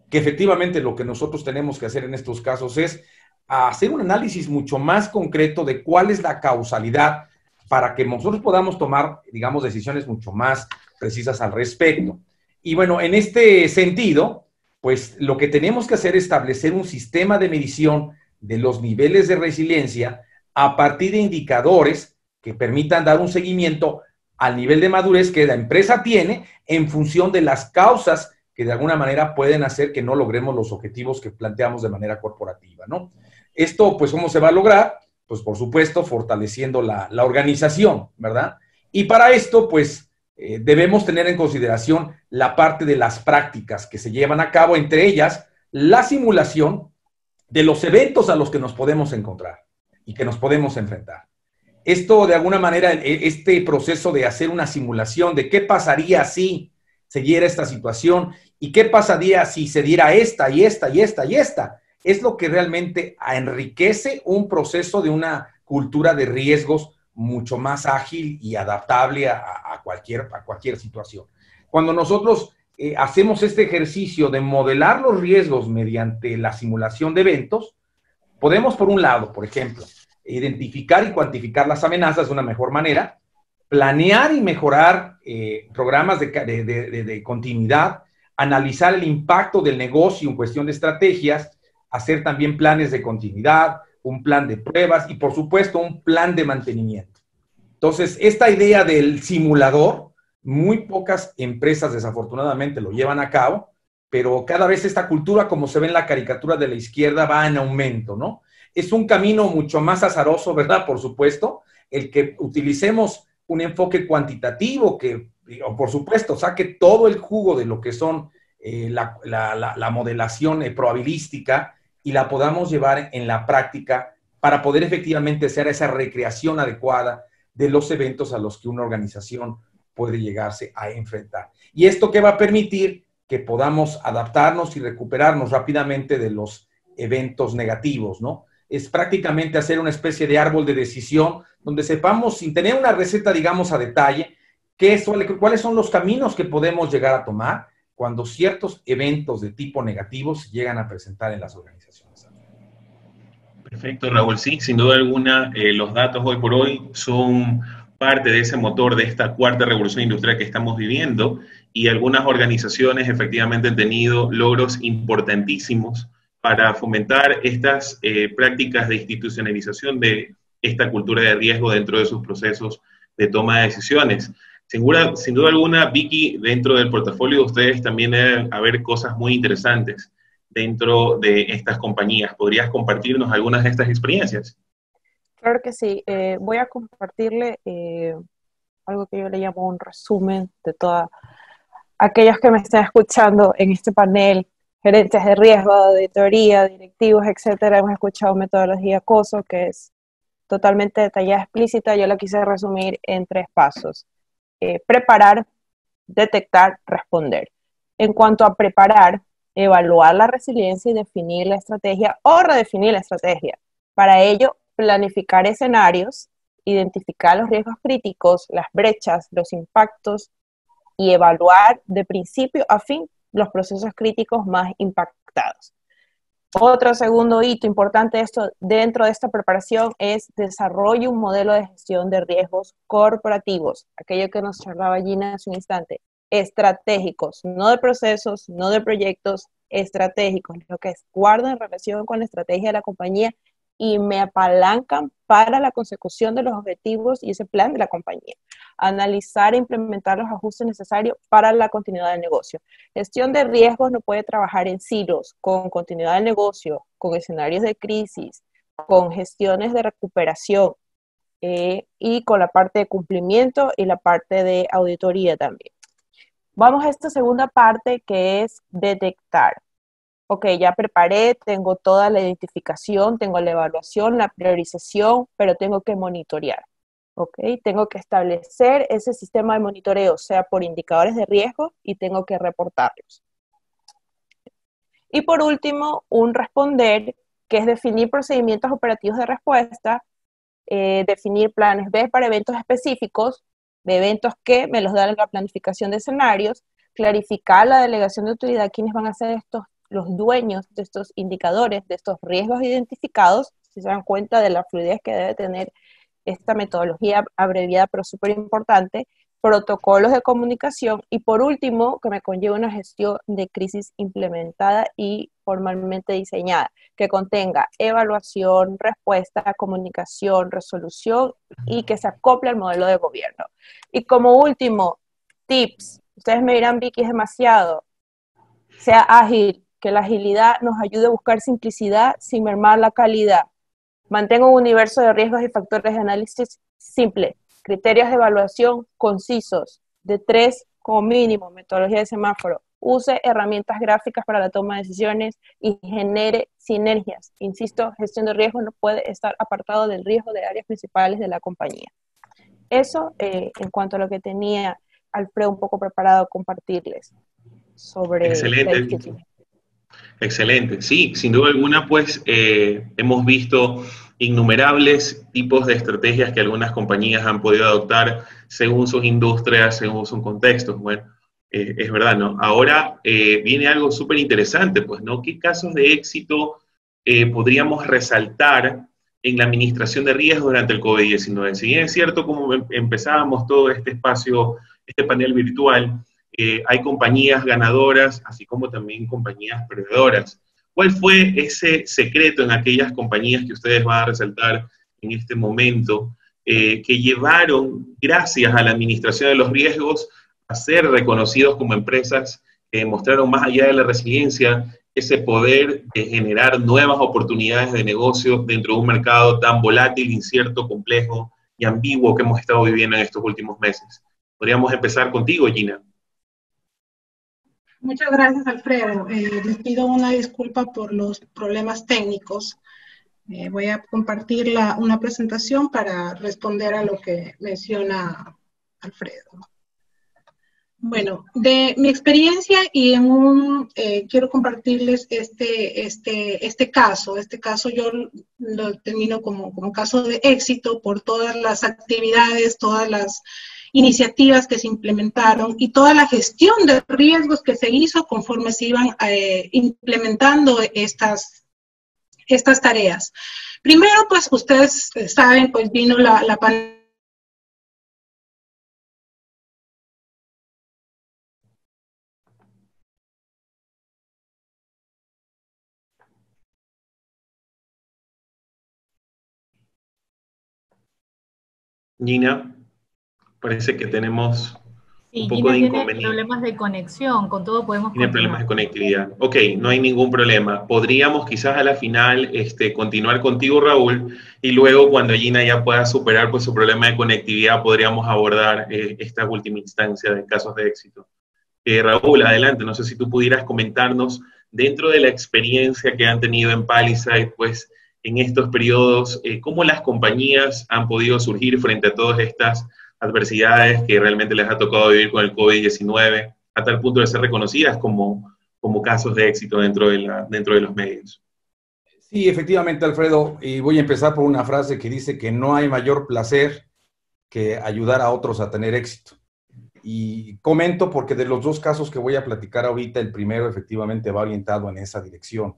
S3: Que efectivamente lo que nosotros tenemos que hacer en estos casos es hacer un análisis mucho más concreto de cuál es la causalidad para que nosotros podamos tomar, digamos, decisiones mucho más precisas al respecto. Y bueno, en este sentido, pues lo que tenemos que hacer es establecer un sistema de medición de los niveles de resiliencia a partir de indicadores que permitan dar un seguimiento al nivel de madurez que la empresa tiene en función de las causas que de alguna manera pueden hacer que no logremos los objetivos que planteamos de manera corporativa, ¿no? Esto, pues, ¿cómo se va a lograr? Pues, por supuesto, fortaleciendo la organización, ¿verdad? Y para esto, pues, debemos tener en consideración la parte de las prácticas que se llevan a cabo, entre ellas la simulación de los eventos a los que nos podemos encontrar y que nos podemos enfrentar. Esto, de alguna manera, este proceso de hacer una simulación de qué pasaría si se diera esta situación y qué pasaría si se diera esta y esta y esta y esta, es lo que realmente enriquece un proceso de una cultura de riesgos mucho más ágil y adaptable a cualquier situación. Cuando nosotros hacemos este ejercicio de modelar los riesgos mediante la simulación de eventos, podemos, por un lado, por ejemplo, identificar y cuantificar las amenazas de una mejor manera, planear y mejorar programas de continuidad, analizar el impacto del negocio en cuestión de estrategias, hacer también planes de continuidad, un plan de pruebas y, por supuesto, un plan de mantenimiento. Entonces, esta idea del simulador, muy pocas empresas desafortunadamente lo llevan a cabo, pero cada vez esta cultura, como se ve en la caricatura de la izquierda, va en aumento, ¿no? Es un camino mucho más azaroso, ¿verdad? Por supuesto, el que utilicemos un enfoque cuantitativo que, por supuesto, saque todo el jugo de lo que son la modelación probabilística y la podamos llevar en la práctica para poder efectivamente hacer esa recreación adecuada de los eventos a los que una organización puede llegarse a enfrentar. ¿Y esto qué va a permitir? Que podamos adaptarnos y recuperarnos rápidamente de los eventos negativos, ¿no? Es prácticamente hacer una especie de árbol de decisión donde sepamos, sin tener una receta, digamos, a detalle, cuáles son los caminos que podemos llegar a tomar cuando ciertos eventos de tipo negativo se llegan a presentar en las organizaciones.
S1: Perfecto, Raúl. Sí, sin duda alguna, los datos hoy por hoy son parte de ese motor de esta cuarta revolución industrial que estamos viviendo, y algunas organizaciones efectivamente han tenido logros importantísimos para fomentar estas prácticas de institucionalización de esta cultura de riesgo dentro de sus procesos de toma de decisiones. Sin duda alguna, Vicky, dentro del portafolio de ustedes también deben haber cosas muy interesantes dentro de estas compañías. ¿Podrías compartirnos algunas de estas experiencias?
S4: Claro que sí. Voy a compartirle algo que yo le llamo un resumen de todas aquellos que me están escuchando en este panel, gerentes de riesgo, de teoría, directivos, etcétera. Hemos escuchado metodología COSO, que es totalmente detallada, explícita. Yo la quise resumir en 3 pasos. Preparar, detectar, responder. En cuanto a preparar, evaluar la resiliencia y definir la estrategia o redefinir la estrategia. Para ello, planificar escenarios, identificar los riesgos críticos, las brechas, los impactos y evaluar de principio a fin los procesos críticos más impactados. Otro segundo hito importante dentro de esta preparación es desarrollo un modelo de gestión de riesgos corporativos, aquello que nos charlaba Gina hace un instante, estratégicos, no de procesos, no de proyectos, estratégicos, lo que guardan relación con la estrategia de la compañía y me apalancan para la consecución de los objetivos y ese plan de la compañía. Analizar e implementar los ajustes necesarios para la continuidad del negocio. Gestión de riesgos no puede trabajar en silos, con continuidad del negocio, con escenarios de crisis, con gestiones de recuperación y con la parte de cumplimiento y la parte de auditoría también. Vamos a esta segunda parte que es detectar. Ok, ya preparé, tengo toda la identificación, tengo la evaluación, la priorización, pero tengo que monitorear. Ok, tengo que establecer ese sistema de monitoreo, sea por indicadores de riesgo, y tengo que reportarlos. Y por último, un responder, que es definir procedimientos operativos de respuesta, definir planes B para eventos específicos, de eventos que me los dan en la planificación de escenarios, clarificar la delegación de utilidad, quiénes van a ser los dueños de estos indicadores, de estos riesgos identificados, si se dan cuenta de la fluidez que debe tener esta metodología abreviada, pero súper importante, protocolos de comunicación y por último, que me conlleve una gestión de crisis implementada y formalmente diseñada, que contenga evaluación, respuesta, comunicación, resolución y que se acople al modelo de gobierno. Y como último, tips, ustedes me dirán, Vicky, es demasiado, sea ágil, que la agilidad nos ayude a buscar simplicidad sin mermar la calidad. Mantenga un universo de riesgos y factores de análisis simple, criterios de evaluación concisos, De 3, como mínimo, metodología de semáforo. Use herramientas gráficas para la toma de decisiones y genere sinergias. Insisto, gestión de riesgo no puede estar apartado del riesgo de áreas principales de la compañía. Eso en cuanto a lo que tenía Alfredo un poco preparado a compartirles sobre la disciplina.
S1: Excelente. Sí, sin duda alguna, pues hemos visto innumerables tipos de estrategias que algunas compañías han podido adoptar según sus industrias, según sus contextos. Bueno, es verdad, ¿no? Ahora viene algo súper interesante, pues, ¿no? ¿Qué casos de éxito podríamos resaltar en la administración de riesgos durante el COVID-19? Si bien es cierto, como empezábamos todo este espacio, este panel virtual, hay compañías ganadoras, así como también compañías perdedoras. ¿Cuál fue ese secreto en aquellas compañías que ustedes van a resaltar en este momento, que llevaron, gracias a la administración de los riesgos, a ser reconocidos como empresas que demostraron, más allá de la resiliencia, ese poder de generar nuevas oportunidades de negocio dentro de un mercado tan volátil, incierto, complejo y ambiguo que hemos estado viviendo en estos últimos meses? Podríamos empezar contigo, Gina.
S2: Muchas gracias, Alfredo. Les pido una disculpa por los problemas técnicos. Voy a compartir una presentación para responder a lo que menciona Alfredo. Bueno, de mi experiencia y quiero compartirles este caso. Este caso yo lo determino como caso de éxito por todas las actividades, todas las iniciativas que se implementaron y toda la gestión de riesgos que se hizo conforme se iban implementando estas tareas. Primero, pues ustedes saben, pues vino la pandemia.
S1: Gina, parece que tenemos un poco
S5: Gina
S1: de
S5: tiene
S1: inconveniente.
S5: Problemas de conexión, con todo podemos
S1: Tiene problemas de conectividad. Ok, no hay ningún problema. Podríamos quizás a la final continuar contigo, Raúl, y luego cuando Gina ya pueda superar pues, su problema de conectividad, podríamos abordar esta última instancia de casos de éxito. Raúl, adelante, no sé si tú pudieras comentarnos, dentro de la experiencia que han tenido en Palisade, pues en estos periodos, cómo las compañías han podido surgir frente a todas estas adversidades que realmente les ha tocado vivir con el COVID-19, a tal punto de ser reconocidas como casos de éxito dentro de los medios.
S3: Sí, efectivamente, Alfredo, y voy a empezar por una frase que dice que no hay mayor placer que ayudar a otros a tener éxito. Y comento porque de los dos casos que voy a platicar ahorita, el primero efectivamente va orientado en esa dirección.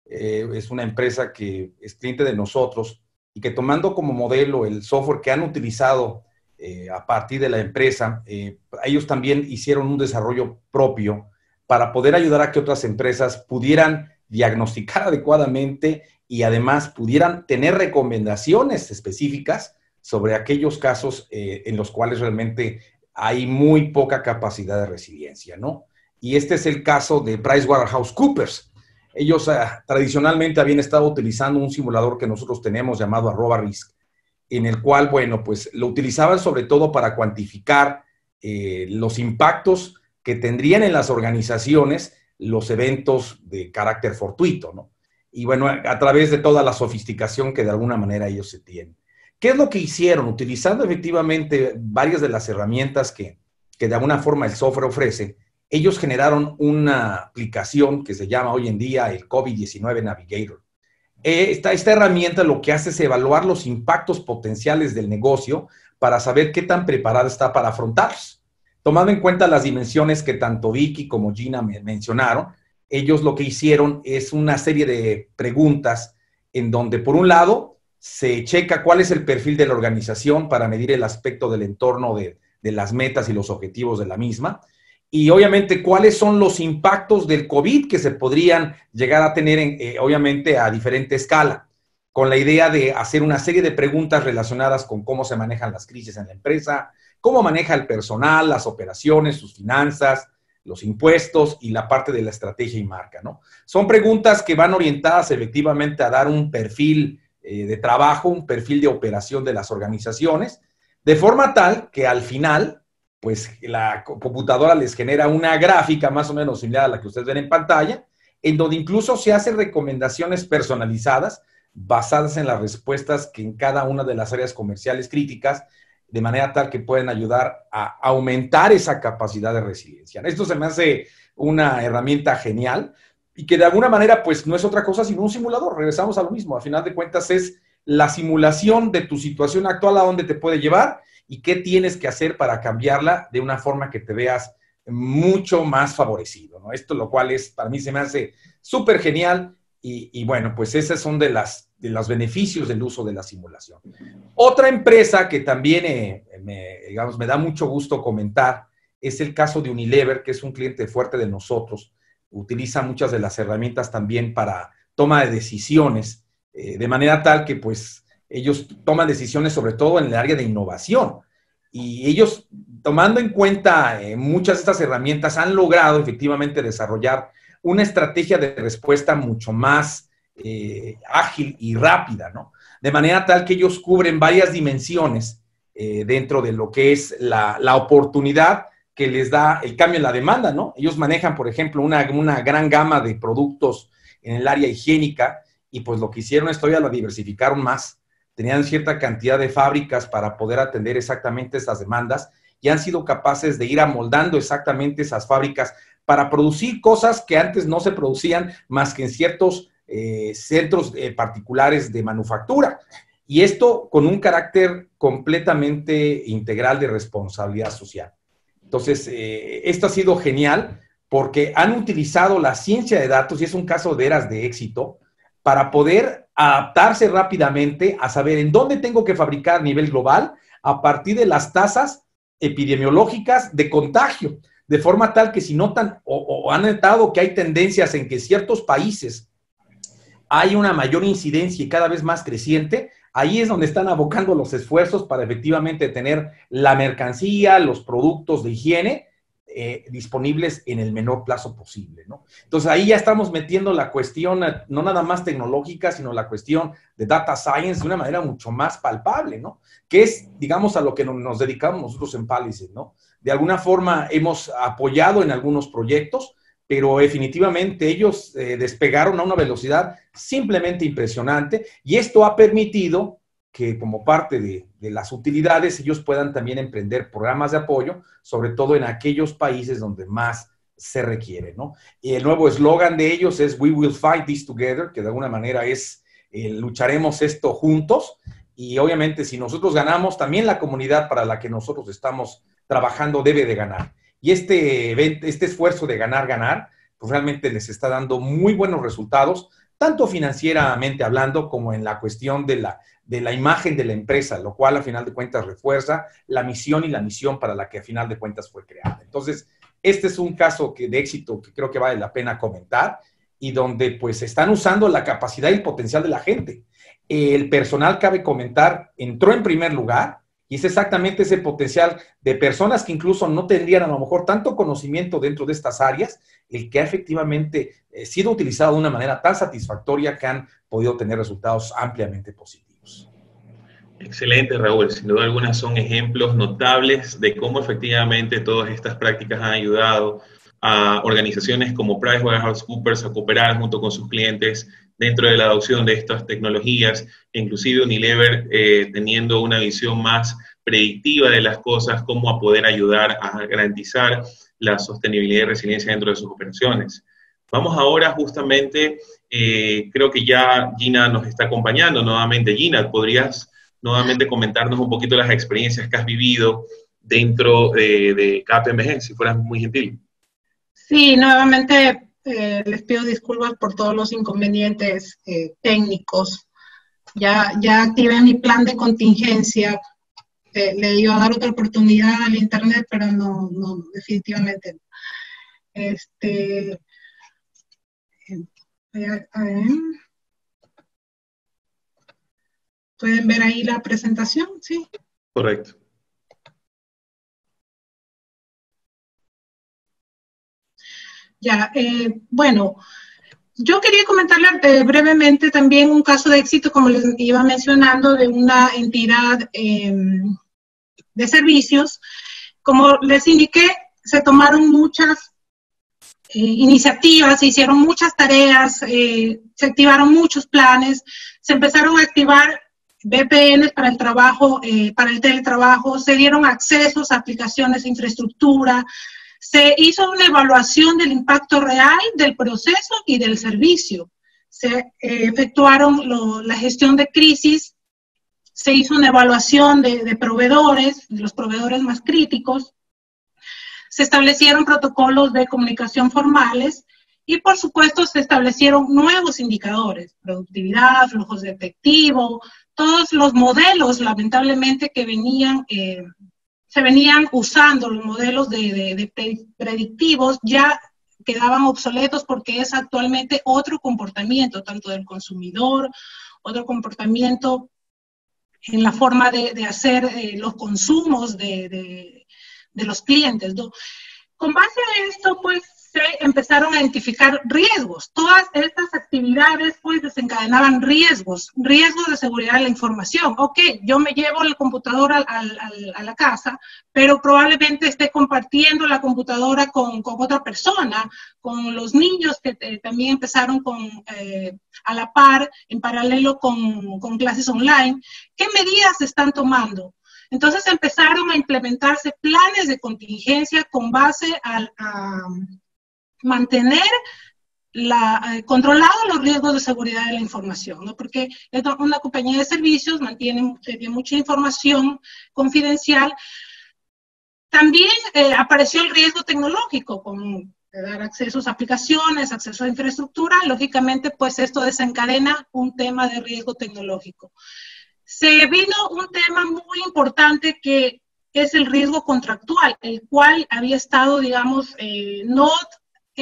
S3: Es una empresa que es cliente de nosotros y que tomando como modelo el software que han utilizado a partir de la empresa, ellos también hicieron un desarrollo propio para poder ayudar a que otras empresas pudieran diagnosticar adecuadamente y además pudieran tener recomendaciones específicas sobre aquellos casos en los cuales realmente hay muy poca capacidad de resiliencia, ¿no? Y este es el caso de PricewaterhouseCoopers. Ellos tradicionalmente habían estado utilizando un simulador que nosotros tenemos llamado @risk, en el cual, bueno, pues lo utilizaban sobre todo para cuantificar los impactos que tendrían en las organizaciones los eventos de carácter fortuito, ¿no? Y bueno, a través de toda la sofisticación que de alguna manera ellos se tienen. ¿Qué es lo que hicieron? Utilizando efectivamente varias de las herramientas que de alguna forma el software ofrece, ellos generaron una aplicación que se llama hoy en día el COVID-19 Navigator. Esta herramienta lo que hace es evaluar los impactos potenciales del negocio para saber qué tan preparada está para afrontarlos. Tomando en cuenta las dimensiones que tanto Vicky como Gina mencionaron, ellos lo que hicieron es una serie de preguntas en donde, por un lado, se checa cuál es el perfil de la organización para medir el aspecto del entorno de las metas y los objetivos de la misma. Y obviamente, cuáles son los impactos del COVID que se podrían llegar a tener, obviamente, a diferente escala, con la idea de hacer una serie de preguntas relacionadas con cómo se manejan las crisis en la empresa, cómo maneja el personal, las operaciones, sus finanzas, los impuestos y la parte de la estrategia y marca, ¿no? Son preguntas que van orientadas efectivamente a dar un perfil de trabajo, un perfil de operación de las organizaciones, de forma tal que al final pues la computadora les genera una gráfica más o menos similar a la que ustedes ven en pantalla, en donde incluso se hacen recomendaciones personalizadas basadas en las respuestas que en cada una de las áreas comerciales críticas, de manera tal que pueden ayudar a aumentar esa capacidad de resiliencia. Esto se me hace una herramienta genial y que de alguna manera pues no es otra cosa sino un simulador. Regresamos a lo mismo, a final de cuentas es la simulación de tu situación actual, a dónde te puede llevar y qué tienes que hacer para cambiarla de una forma que te veas mucho más favorecido, ¿no? Esto lo cual es, para mí se me hace súper genial y bueno, pues esos son de los beneficios del uso de la simulación. Otra empresa que también digamos, me da mucho gusto comentar es el caso de Unilever, que es un cliente fuerte de nosotros. Utiliza muchas de las herramientas también para toma de decisiones, de manera tal que pues ellos toman decisiones sobre todo en el área de innovación. Y ellos, tomando en cuenta muchas de estas herramientas, han logrado efectivamente desarrollar una estrategia de respuesta mucho más ágil y rápida, ¿no? De manera tal que ellos cubren varias dimensiones dentro de lo que es la oportunidad que les da el cambio en la demanda, ¿no? Ellos manejan, por ejemplo, una gran gama de productos en el área higiénica y pues lo que hicieron es todavía la diversificaron más. Tenían cierta cantidad de fábricas para poder atender exactamente esas demandas y han sido capaces de ir amoldando exactamente esas fábricas para producir cosas que antes no se producían más que en ciertos centros particulares de manufactura. Y esto con un carácter completamente integral de responsabilidad social. Entonces, esto ha sido genial porque han utilizado la ciencia de datos, y es un caso de veras de éxito, para poder adaptarse rápidamente a saber en dónde tengo que fabricar a nivel global a partir de las tasas epidemiológicas de contagio, de forma tal que si notan o han notado que hay tendencias en que ciertos países hay una mayor incidencia y cada vez más creciente, ahí es donde están abocando los esfuerzos para efectivamente tener la mercancía, los productos de higiene disponibles en el menor plazo posible, ¿no? Entonces ahí ya estamos metiendo la cuestión no nada más tecnológica, sino la cuestión de data science de una manera mucho más palpable, ¿no? Que es, digamos, a lo que nos dedicamos nosotros en Palisade, ¿no? De alguna forma hemos apoyado en algunos proyectos, pero definitivamente ellos despegaron a una velocidad simplemente impresionante y esto ha permitido que como parte de las utilidades ellos puedan también emprender programas de apoyo, sobre todo en aquellos países donde más se requiere, ¿no? Y el nuevo eslogan de ellos es "We will fight this together", que de alguna manera es lucharemos esto juntos, y obviamente si nosotros ganamos, también la comunidad para la que nosotros estamos trabajando debe de ganar. Y este esfuerzo de ganar, pues realmente les está dando muy buenos resultados, tanto financieramente hablando como en la cuestión de la imagen de la empresa, lo cual a final de cuentas refuerza la misión y la misión para la que a final de cuentas fue creada. Entonces, este es un caso de éxito que creo que vale la pena comentar y donde pues están usando la capacidad y el potencial de la gente. El personal, cabe comentar, entró en primer lugar y es exactamente ese potencial de personas que incluso no tendrían a lo mejor tanto conocimiento dentro de estas áreas, el que ha efectivamente sido utilizado de una manera tan satisfactoria que han podido tener resultados ampliamente positivos.
S1: Excelente, Raúl. Sin duda alguna son ejemplos notables de cómo efectivamente todas estas prácticas han ayudado a organizaciones como PricewaterhouseCoopers a cooperar junto con sus clientes dentro de la adopción de estas tecnologías, inclusive Unilever teniendo una visión más predictiva de las cosas, cómo a poder ayudar a garantizar la sostenibilidad y resiliencia dentro de sus operaciones. Vamos ahora justamente, creo que ya Gina nos está acompañando nuevamente. Gina, ¿podrías nuevamente comentarnos un poquito las experiencias que has vivido dentro de KPMG, si fueras muy gentil?
S2: Sí, nuevamente les pido disculpas por todos los inconvenientes técnicos. Ya activé mi plan de contingencia. Le iba a dar otra oportunidad al internet, pero no, definitivamente no. ¿Pueden ver ahí la presentación? Sí.
S1: Correcto.
S2: Ya, bueno, yo quería comentarles brevemente también un caso de éxito, como les iba mencionando, de una entidad de servicios Como les indiqué, se tomaron muchas iniciativas, se hicieron muchas tareas, se activaron muchos planes, se empezaron a activar VPNs para el trabajo, para el teletrabajo, se dieron accesos a aplicaciones de infraestructura, se hizo una evaluación del impacto real del proceso y del servicio, se efectuaron la gestión de crisis, se hizo una evaluación de proveedores, de los proveedores más críticos, se establecieron protocolos de comunicación formales y, por supuesto, se establecieron nuevos indicadores, productividad, flujos de efectivo, todos los modelos, lamentablemente, que se venían usando, los modelos de predictivos, ya quedaban obsoletos porque es actualmente otro comportamiento, tanto del consumidor, otro comportamiento en la forma de hacer los consumos de los clientes, ¿no? Con base a esto, pues, se empezaron a identificar riesgos. Todas estas actividades, pues, desencadenaban riesgos de seguridad de la información. Ok, yo me llevo el computador a la casa, pero probablemente esté compartiendo la computadora con otra persona, con los niños que también empezaron a la par, en paralelo con clases online. ¿Qué medidas se están tomando? Entonces empezaron a implementarse planes de contingencia con base a mantener controlados los riesgos de seguridad de la información, ¿no? Porque una compañía de servicios mantiene mucha información confidencial. También apareció el riesgo tecnológico, con dar accesos a aplicaciones, acceso a infraestructura. Lógicamente, pues esto desencadena un tema de riesgo tecnológico. Se vino un tema muy importante que es el riesgo contractual, el cual había estado, digamos, no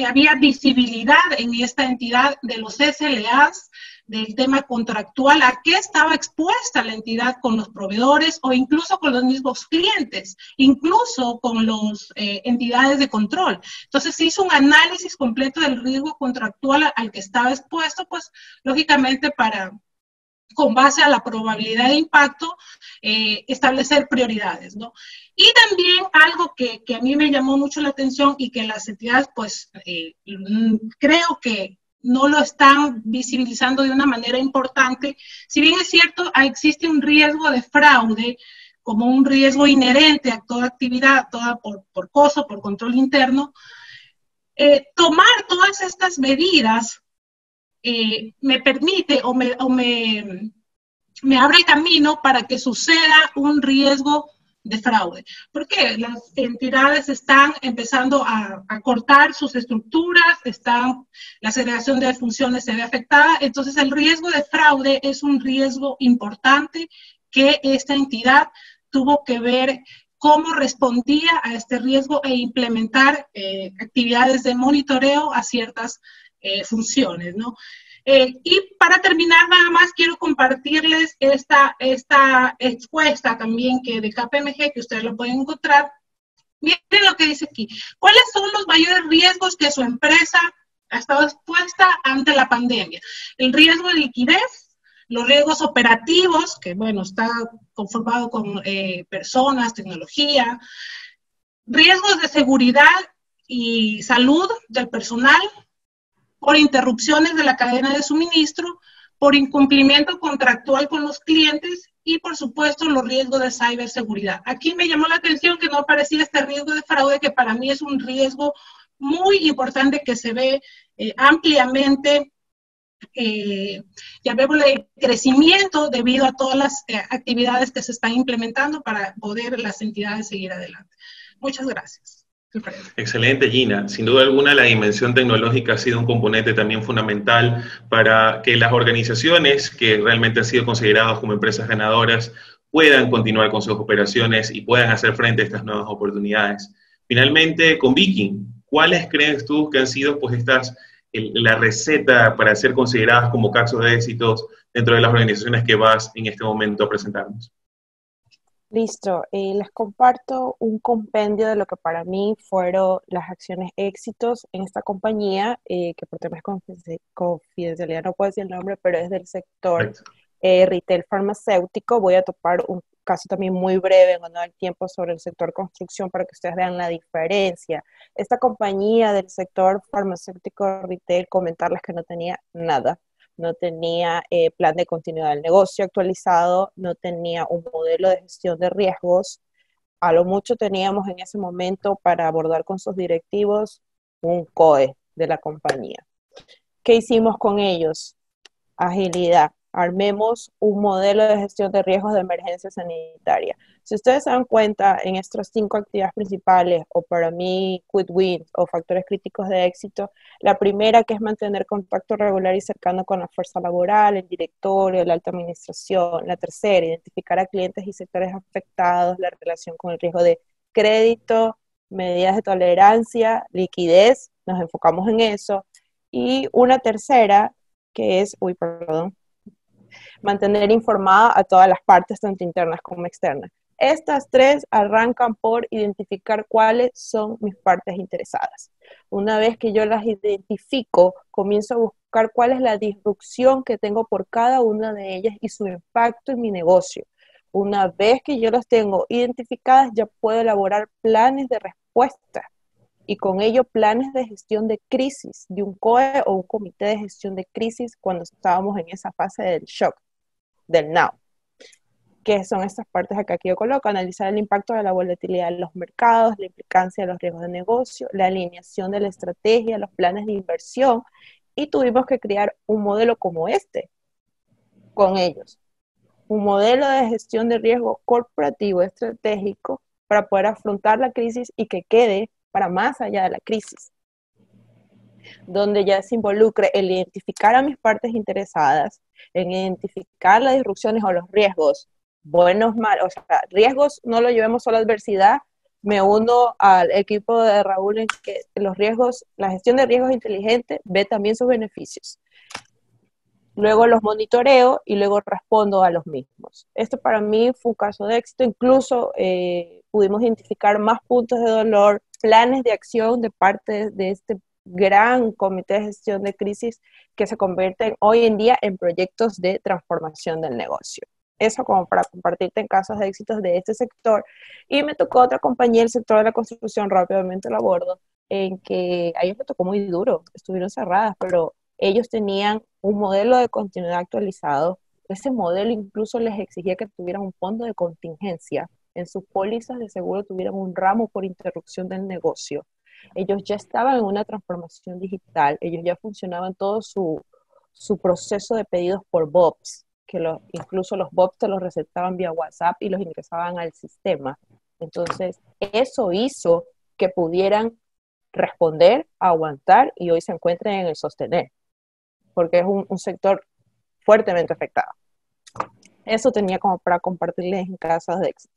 S2: había visibilidad en esta entidad de los SLAs, del tema contractual, a qué estaba expuesta la entidad con los proveedores o incluso con los mismos clientes, incluso con las entidades de control. Entonces se hizo un análisis completo del riesgo contractual al que estaba expuesto, pues lógicamente con base a la probabilidad de impacto, establecer prioridades, ¿no? Y también algo que a mí me llamó mucho la atención y que las entidades, pues, creo que no lo están visibilizando de una manera importante. Si bien es cierto, existe un riesgo de fraude como un riesgo inherente a toda actividad, toda por costo, por control interno, tomar todas estas medidas me permite o me abre el camino para que suceda un riesgo de fraude. ¿Por qué? Las entidades están empezando a cortar sus estructuras, la segregación de funciones se ve afectada, entonces el riesgo de fraude es un riesgo importante que esta entidad tuvo que ver cómo respondía a este riesgo e implementar actividades de monitoreo a ciertas funciones, ¿no? Y para terminar, nada más quiero compartirles esta encuesta también de KPMG, que ustedes lo pueden encontrar. Miren lo que dice aquí. ¿Cuáles son los mayores riesgos que su empresa ha estado expuesta ante la pandemia? El riesgo de liquidez, los riesgos operativos, que bueno, está conformado con personas, tecnología, riesgos de seguridad y salud del personal, por interrupciones de la cadena de suministro, por incumplimiento contractual con los clientes y, por supuesto, los riesgos de ciberseguridad. Aquí me llamó la atención que no aparecía este riesgo de fraude, que para mí es un riesgo muy importante que se ve ampliamente, llamémosle crecimiento debido a todas las actividades que se están implementando para poder las entidades seguir adelante. Muchas gracias.
S1: Excelente, Gina. Sin duda alguna, la dimensión tecnológica ha sido un componente también fundamental para que las organizaciones que realmente han sido consideradas como empresas ganadoras puedan continuar con sus operaciones y puedan hacer frente a estas nuevas oportunidades. Finalmente, con Viking, ¿cuáles crees tú que han sido pues la receta para ser consideradas como casos de éxitos dentro de las organizaciones que vas en este momento a presentarnos?
S4: Listo, les comparto un compendio de lo que para mí fueron las acciones éxitos en esta compañía, que por temas de confidencialidad no puedo decir el nombre, pero es del sector retail farmacéutico. Voy a caso también muy breve, no hay tiempo, sobre el sector construcción para que ustedes vean la diferencia. Esta compañía del sector farmacéutico retail, comentarles que no tenía nada. No tenía plan de continuidad del negocio actualizado, no tenía un modelo de gestión de riesgos. A lo mucho teníamos en ese momento para abordar con sus directivos un COE de la compañía. ¿Qué hicimos con ellos? Agilidad. Armemos un modelo de gestión de riesgos de emergencia sanitaria. Si ustedes se dan cuenta, en estas 5 actividades principales, o para mí, quick wins o factores críticos de éxito, la primera, que es mantener contacto regular y cercano con la fuerza laboral, el directorio, la alta administración. La tercera, identificar a clientes y sectores afectados, la relación con el riesgo de crédito, medidas de tolerancia, liquidez, nos enfocamos en eso. Y una tercera, que es, mantener informada a todas las partes, tanto internas como externas. Estas 3 arrancan por identificar cuáles son mis partes interesadas. Una vez que yo las identifico, comienzo a buscar cuál es la disrupción que tengo por cada una de ellas y su impacto en mi negocio. Una vez que yo las tengo identificadas, ya puedo elaborar planes de respuesta y con ello planes de gestión de crisis, de un COE o un comité de gestión de crisis cuando estábamos en esa fase del shock, del now. ¿Qué son estas partes acá que yo coloco? Analizar el impacto de la volatilidad en los mercados, la implicancia de los riesgos de negocio, la alineación de la estrategia, los planes de inversión, y tuvimos que crear un modelo como este con ellos. Un modelo de gestión de riesgo corporativo estratégico para poder afrontar la crisis y que quede para más allá de la crisis, donde ya se involucre el identificar a mis partes interesadas, en identificar las disrupciones o los riesgos, buenos, malos, o sea, riesgos no lo llevemos solo a adversidad. Me uno al equipo de Raúl en que los riesgos, la gestión de riesgos inteligente ve también sus beneficios. Luego los monitoreo y luego respondo a los mismos. Esto para mí fue un caso de éxito, incluso pudimos identificar más puntos de dolor, planes de acción de parte de este gran comité de gestión de crisis que se convierten hoy en día en proyectos de transformación del negocio. Eso como para compartirte en casos de éxitos de este sector. Y me tocó otra compañía, el sector de la construcción, rápidamente lo abordo, en que a ellos me tocó muy duro, estuvieron cerradas, pero ellos tenían un modelo de continuidad actualizado. Ese modelo incluso les exigía que tuvieran un fondo de contingencia, en sus pólizas de seguro tuvieran un ramo por interrupción del negocio. Ellos ya estaban en una transformación digital, ellos ya funcionaban todo su proceso de pedidos por BOPS, que incluso los BOPS te los recetaban vía WhatsApp y los ingresaban al sistema. Entonces, eso hizo que pudieran responder, aguantar y hoy se encuentren en el sostener, porque es un sector fuertemente afectado. Eso tenía como para compartirles en casos de éxito.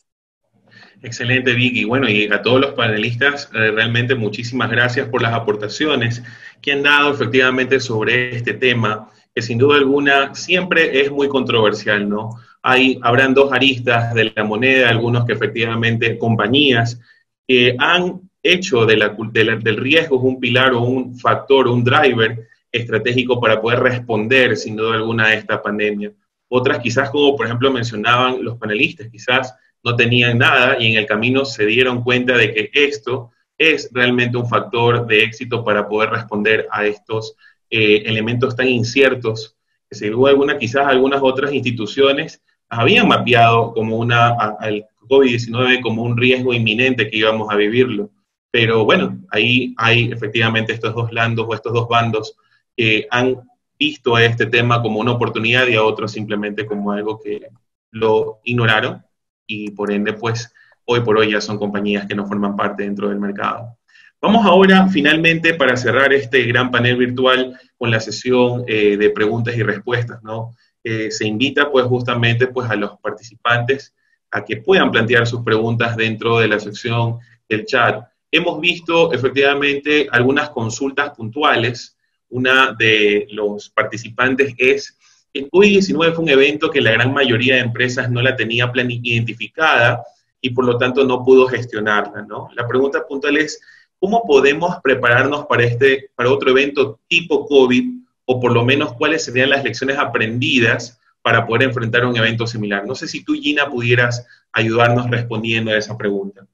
S1: Excelente, Vicky. Bueno, y a todos los panelistas, realmente muchísimas gracias por las aportaciones que han dado efectivamente sobre este tema, que sin duda alguna siempre es muy controversial, ¿no? Habrán 2 aristas de la moneda, algunos que efectivamente compañías que han hecho del riesgo un pilar o un factor, un driver estratégico para poder responder sin duda alguna a esta pandemia. Otras quizás, como por ejemplo mencionaban los panelistas, quizás no tenían nada y en el camino se dieron cuenta de que esto es realmente un factor de éxito para poder responder a estos elementos tan inciertos que sin duda alguna quizás algunas otras instituciones habían mapeado como al COVID-19 como un riesgo inminente que íbamos a vivirlo. Pero bueno, ahí hay efectivamente estos 2 lados o estos 2 bandos que han visto a este tema como una oportunidad y a otros simplemente como algo que lo ignoraron y por ende pues hoy por hoy ya son compañías que no forman parte dentro del mercado. Vamos ahora finalmente para cerrar este gran panel virtual con la sesión de preguntas y respuestas, ¿no? Se invita pues justamente pues a los participantes a que puedan plantear sus preguntas dentro de la sección del chat. Hemos visto efectivamente algunas consultas puntuales. Una de los participantes es que el COVID-19 fue un evento que la gran mayoría de empresas no la tenía identificada y por lo tanto no pudo gestionarla, ¿no? La pregunta puntual es, ¿cómo podemos prepararnos para otro evento tipo COVID? O por lo menos, ¿cuáles serían las lecciones aprendidas para poder enfrentar un evento similar. No sé si tú, Gina, pudieras ayudarnos respondiendo a esa pregunta.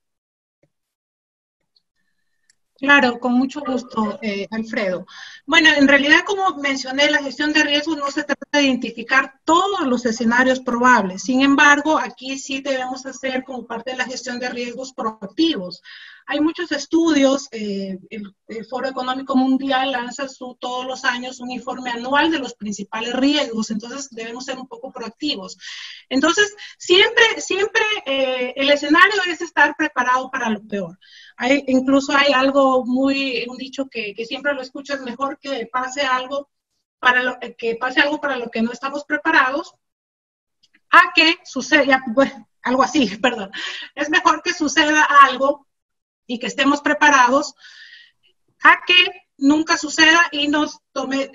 S2: Claro, con mucho gusto, Alfredo. Bueno, en realidad, como mencioné, la gestión de riesgos no se trata de identificar todos los escenarios probables. Sin embargo, aquí sí debemos hacer como parte de la gestión de riesgos proactivos. Hay muchos estudios, el Foro Económico Mundial lanza todos los años un informe anual de los principales riesgos, entonces debemos ser un poco proactivos. Entonces, siempre el escenario es estar preparado para lo peor. Incluso hay algo un dicho que siempre lo escucho, es mejor que pase algo para lo que no estamos preparados, a que suceda, bueno, algo así, perdón. Es mejor que suceda algo y que estemos preparados a que nunca suceda y nos tome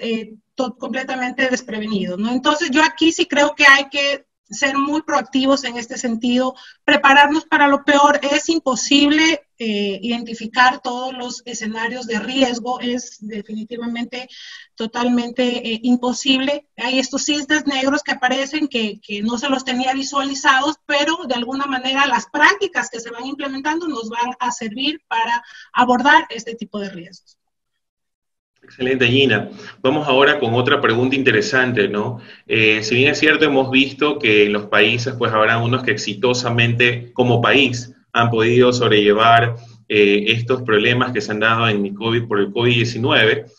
S2: completamente desprevenidos, ¿no? Entonces yo aquí sí creo que hay que ser muy proactivos en este sentido, prepararnos para lo peor. Es imposible identificar todos los escenarios de riesgo, es definitivamente totalmente imposible. Hay estos cisnes negros que aparecen que no se los tenía visualizados, pero de alguna manera las prácticas que se van implementando nos van a servir para abordar este tipo de riesgos.
S1: Excelente, Gina. Vamos ahora con otra pregunta interesante, ¿no? Si bien es cierto, hemos visto que en los países, pues habrá unos que exitosamente, como país, han podido sobrellevar estos problemas que se han dado en el COVID por el COVID-19.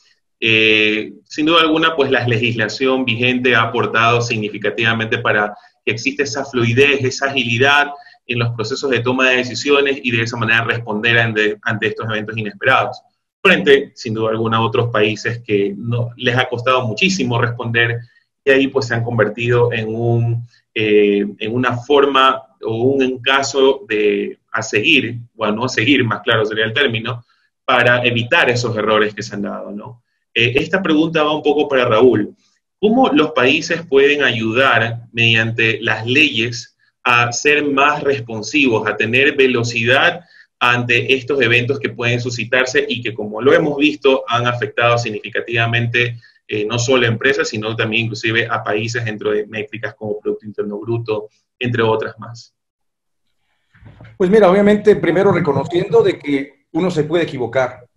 S1: Sin duda alguna, pues la legislación vigente ha aportado significativamente para que exista esa fluidez, esa agilidad en los procesos de toma de decisiones y de esa manera responder ante estos eventos inesperados. Frente, sin duda alguna, a otros países que les ha costado muchísimo responder y ahí pues se han convertido en una forma o un caso a seguir, o a no seguir, más claro sería el término, para evitar esos errores que se han dado, ¿no? Esta pregunta va un poco para Raúl. ¿Cómo los países pueden ayudar mediante las leyes a ser más responsivos, a tener velocidad ante estos eventos que pueden suscitarse y que, como lo hemos visto, han afectado significativamente no solo a empresas, sino también inclusive a países dentro de métricas como Producto Interno Bruto, entre otras más?
S3: Pues mira, obviamente primero reconociendo de que uno se puede equivocar.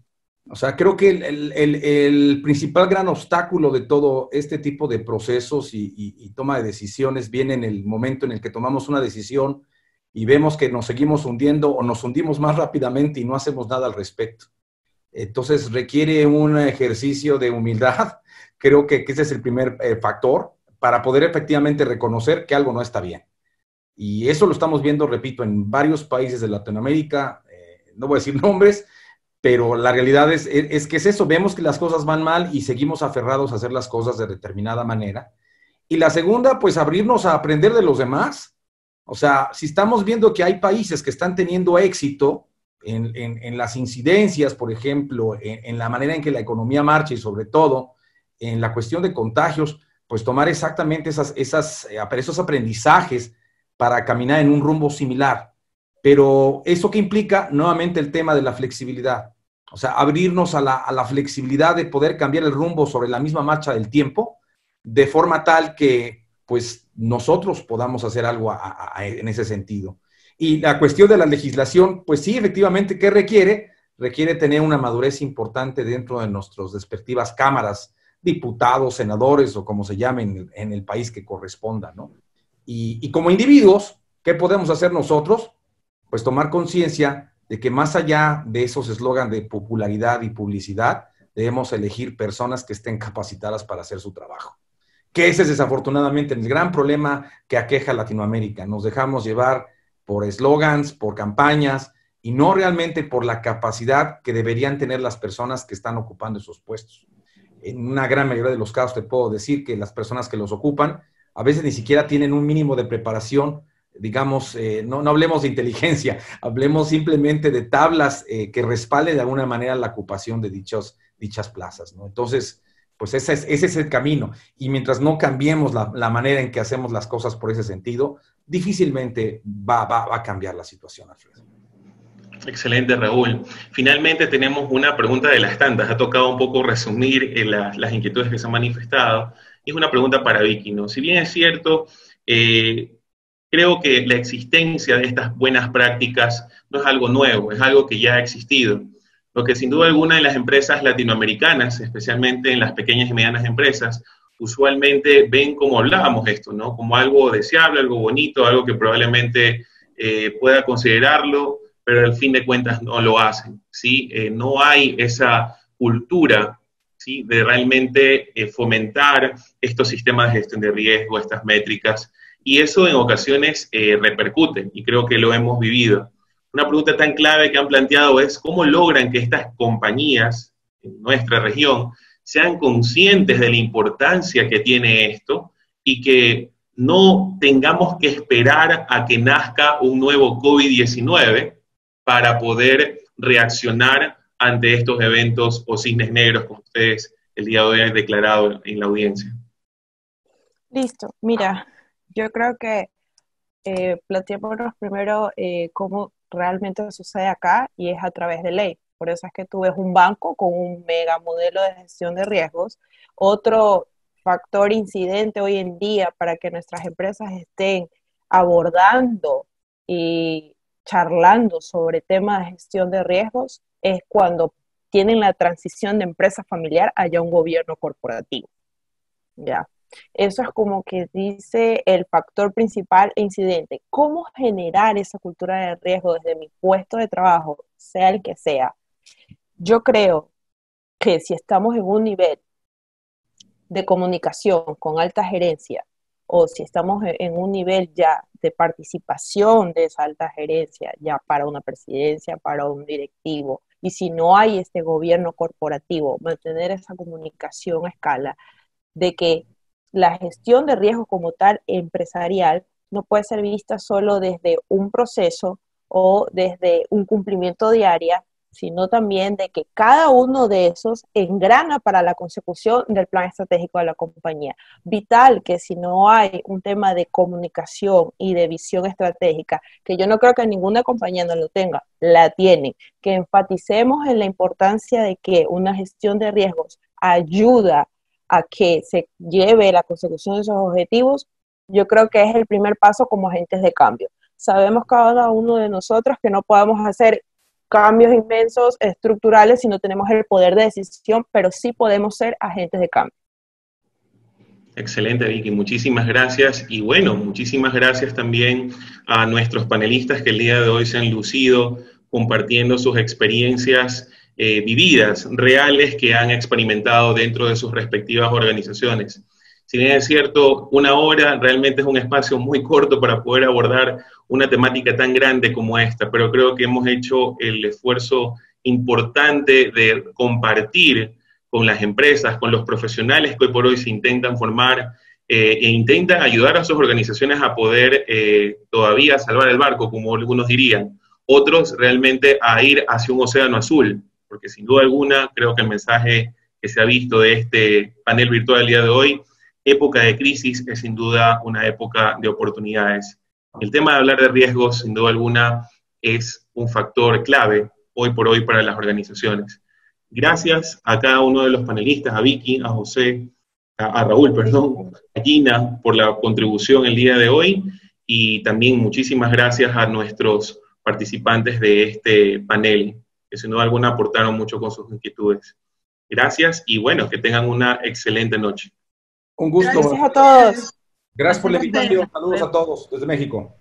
S3: O sea, creo que el principal gran obstáculo de todo este tipo de procesos y toma de decisiones viene en el momento en el que tomamos una decisión y vemos que nos seguimos hundiendo o nos hundimos más rápidamente y no hacemos nada al respecto. Entonces requiere un ejercicio de humildad. Creo que ese es el primer factor para poder efectivamente reconocer que algo no está bien. Y eso lo estamos viendo, repito, en varios países de Latinoamérica, no voy a decir nombres, pero la realidad es que es eso, vemos que las cosas van mal y seguimos aferrados a hacer las cosas de determinada manera. Y la segunda, pues abrirnos a aprender de los demás. O sea, si estamos viendo que hay países que están teniendo éxito en las incidencias, por ejemplo, en la manera en que la economía marcha y sobre todo en la cuestión de contagios, pues tomar exactamente esos aprendizajes para caminar en un rumbo similar. Pero eso que implica nuevamente el tema de la flexibilidad. O sea, abrirnos a la flexibilidad de poder cambiar el rumbo sobre la misma marcha del tiempo, de forma tal que pues nosotros podamos hacer algo en ese sentido. Y la cuestión de la legislación, pues sí, efectivamente, ¿qué requiere? Requiere tener una madurez importante dentro de nuestras respectivas cámaras, diputados, senadores o como se llamen en el país que corresponda, ¿no? Y como individuos, ¿qué podemos hacer nosotros? Pues tomar conciencia de que más allá de esos eslogans de popularidad y publicidad, debemos elegir personas que estén capacitadas para hacer su trabajo. Que ese es desafortunadamente el gran problema que aqueja a Latinoamérica. Nos dejamos llevar por eslogans, por campañas, y no realmente por la capacidad que deberían tener las personas que están ocupando esos puestos. En una gran mayoría de los casos te puedo decir que las personas que los ocupan a veces ni siquiera tienen un mínimo de preparación, digamos, no hablemos de inteligencia, hablemos simplemente de tablas que respalden de alguna manera la ocupación de dichas plazas, ¿no? Entonces, pues ese es el camino. Y mientras no cambiemos la manera en que hacemos las cosas por ese sentido, difícilmente va a cambiar la situación, Alfredo.
S1: Excelente, Raúl. Finalmente tenemos una pregunta de las tantas. Ha tocado un poco resumir las inquietudes que se han manifestado. Y es una pregunta para Vicky, ¿no? Si bien es cierto, creo que la existencia de estas buenas prácticas no es algo nuevo, es algo que ya ha existido. Lo que sin duda alguna en las empresas latinoamericanas, especialmente en las pequeñas y medianas empresas, usualmente ven como hablábamos esto, ¿no? Como algo deseable, algo bonito, algo que probablemente pueda considerarlo, pero al fin de cuentas no lo hacen, ¿sí? No hay esa cultura, ¿sí? De realmente fomentar estos sistemas de gestión de riesgo, estas métricas, y eso en ocasiones repercute, y creo que lo hemos vivido. Una pregunta tan clave que han planteado es cómo logran que estas compañías en nuestra región sean conscientes de la importancia que tiene esto y que no tengamos que esperar a que nazca un nuevo COVID-19 para poder reaccionar ante estos eventos o cisnes negros, como ustedes el día de hoy han declarado en la audiencia.
S4: Listo, mira, yo creo que planteémonos primero cómo realmente sucede acá, y es a través de ley. Por eso es que tú ves un banco con un mega modelo de gestión de riesgos. Otro factor incidente hoy en día para que nuestras empresas estén abordando y charlando sobre temas de gestión de riesgos es cuando tienen la transición de empresa familiar hacia un gobierno corporativo. ¿Ya? Eso es como que dice el factor principal e incidente. ¿Cómo generar esa cultura de riesgo desde mi puesto de trabajo, sea el que sea? Yo creo que si estamos en un nivel de comunicación con alta gerencia, o si estamos en un nivel ya de participación de esa alta gerencia, ya para una presidencia, para un directivo, y si no hay este gobierno corporativo, mantener esa comunicación a escala de que la gestión de riesgo como tal empresarial no puede ser vista solo desde un proceso o desde un cumplimiento diario, sino también de que cada uno de esos engrana para la consecución del plan estratégico de la compañía. Vital que si no hay un tema de comunicación y de visión estratégica, que yo no creo que ninguna compañía no lo tenga, la tienen, que enfaticemos en la importancia de que una gestión de riesgos ayuda a que se lleve la consecución de esos objetivos, yo creo que es el primer paso como agentes de cambio. Sabemos cada uno de nosotros que no podemos hacer cambios inmensos, estructurales, si no tenemos el poder de decisión, pero sí podemos ser agentes de cambio.
S1: Excelente, Vicky, muchísimas gracias. Y bueno, muchísimas gracias también a nuestros panelistas que el día de hoy se han lucido compartiendo sus experiencias vividas, reales, que han experimentado dentro de sus respectivas organizaciones. Si bien es cierto, una hora realmente es un espacio muy corto para poder abordar una temática tan grande como esta, pero creo que hemos hecho el esfuerzo importante de compartir con las empresas, con los profesionales que hoy por hoy se intentan formar e intentan ayudar a sus organizaciones a poder todavía salvar el barco, como algunos dirían. Otros realmente a ir hacia un océano azul, porque sin duda alguna creo que el mensaje que se ha visto de este panel virtual el día de hoy, época de crisis es sin duda una época de oportunidades. El tema de hablar de riesgos, sin duda alguna, es un factor clave hoy por hoy para las organizaciones. Gracias a cada uno de los panelistas, a Vicky, a José, a Raúl, perdón, a Gina, por la contribución el día de hoy, y también muchísimas gracias a nuestros participantes de este panel, que sin duda alguna aportaron mucho con sus inquietudes. Gracias y bueno, que tengan una excelente noche.
S3: Un gusto.
S4: Gracias a todos.
S3: Gracias por la invitación. Saludos a todos desde México.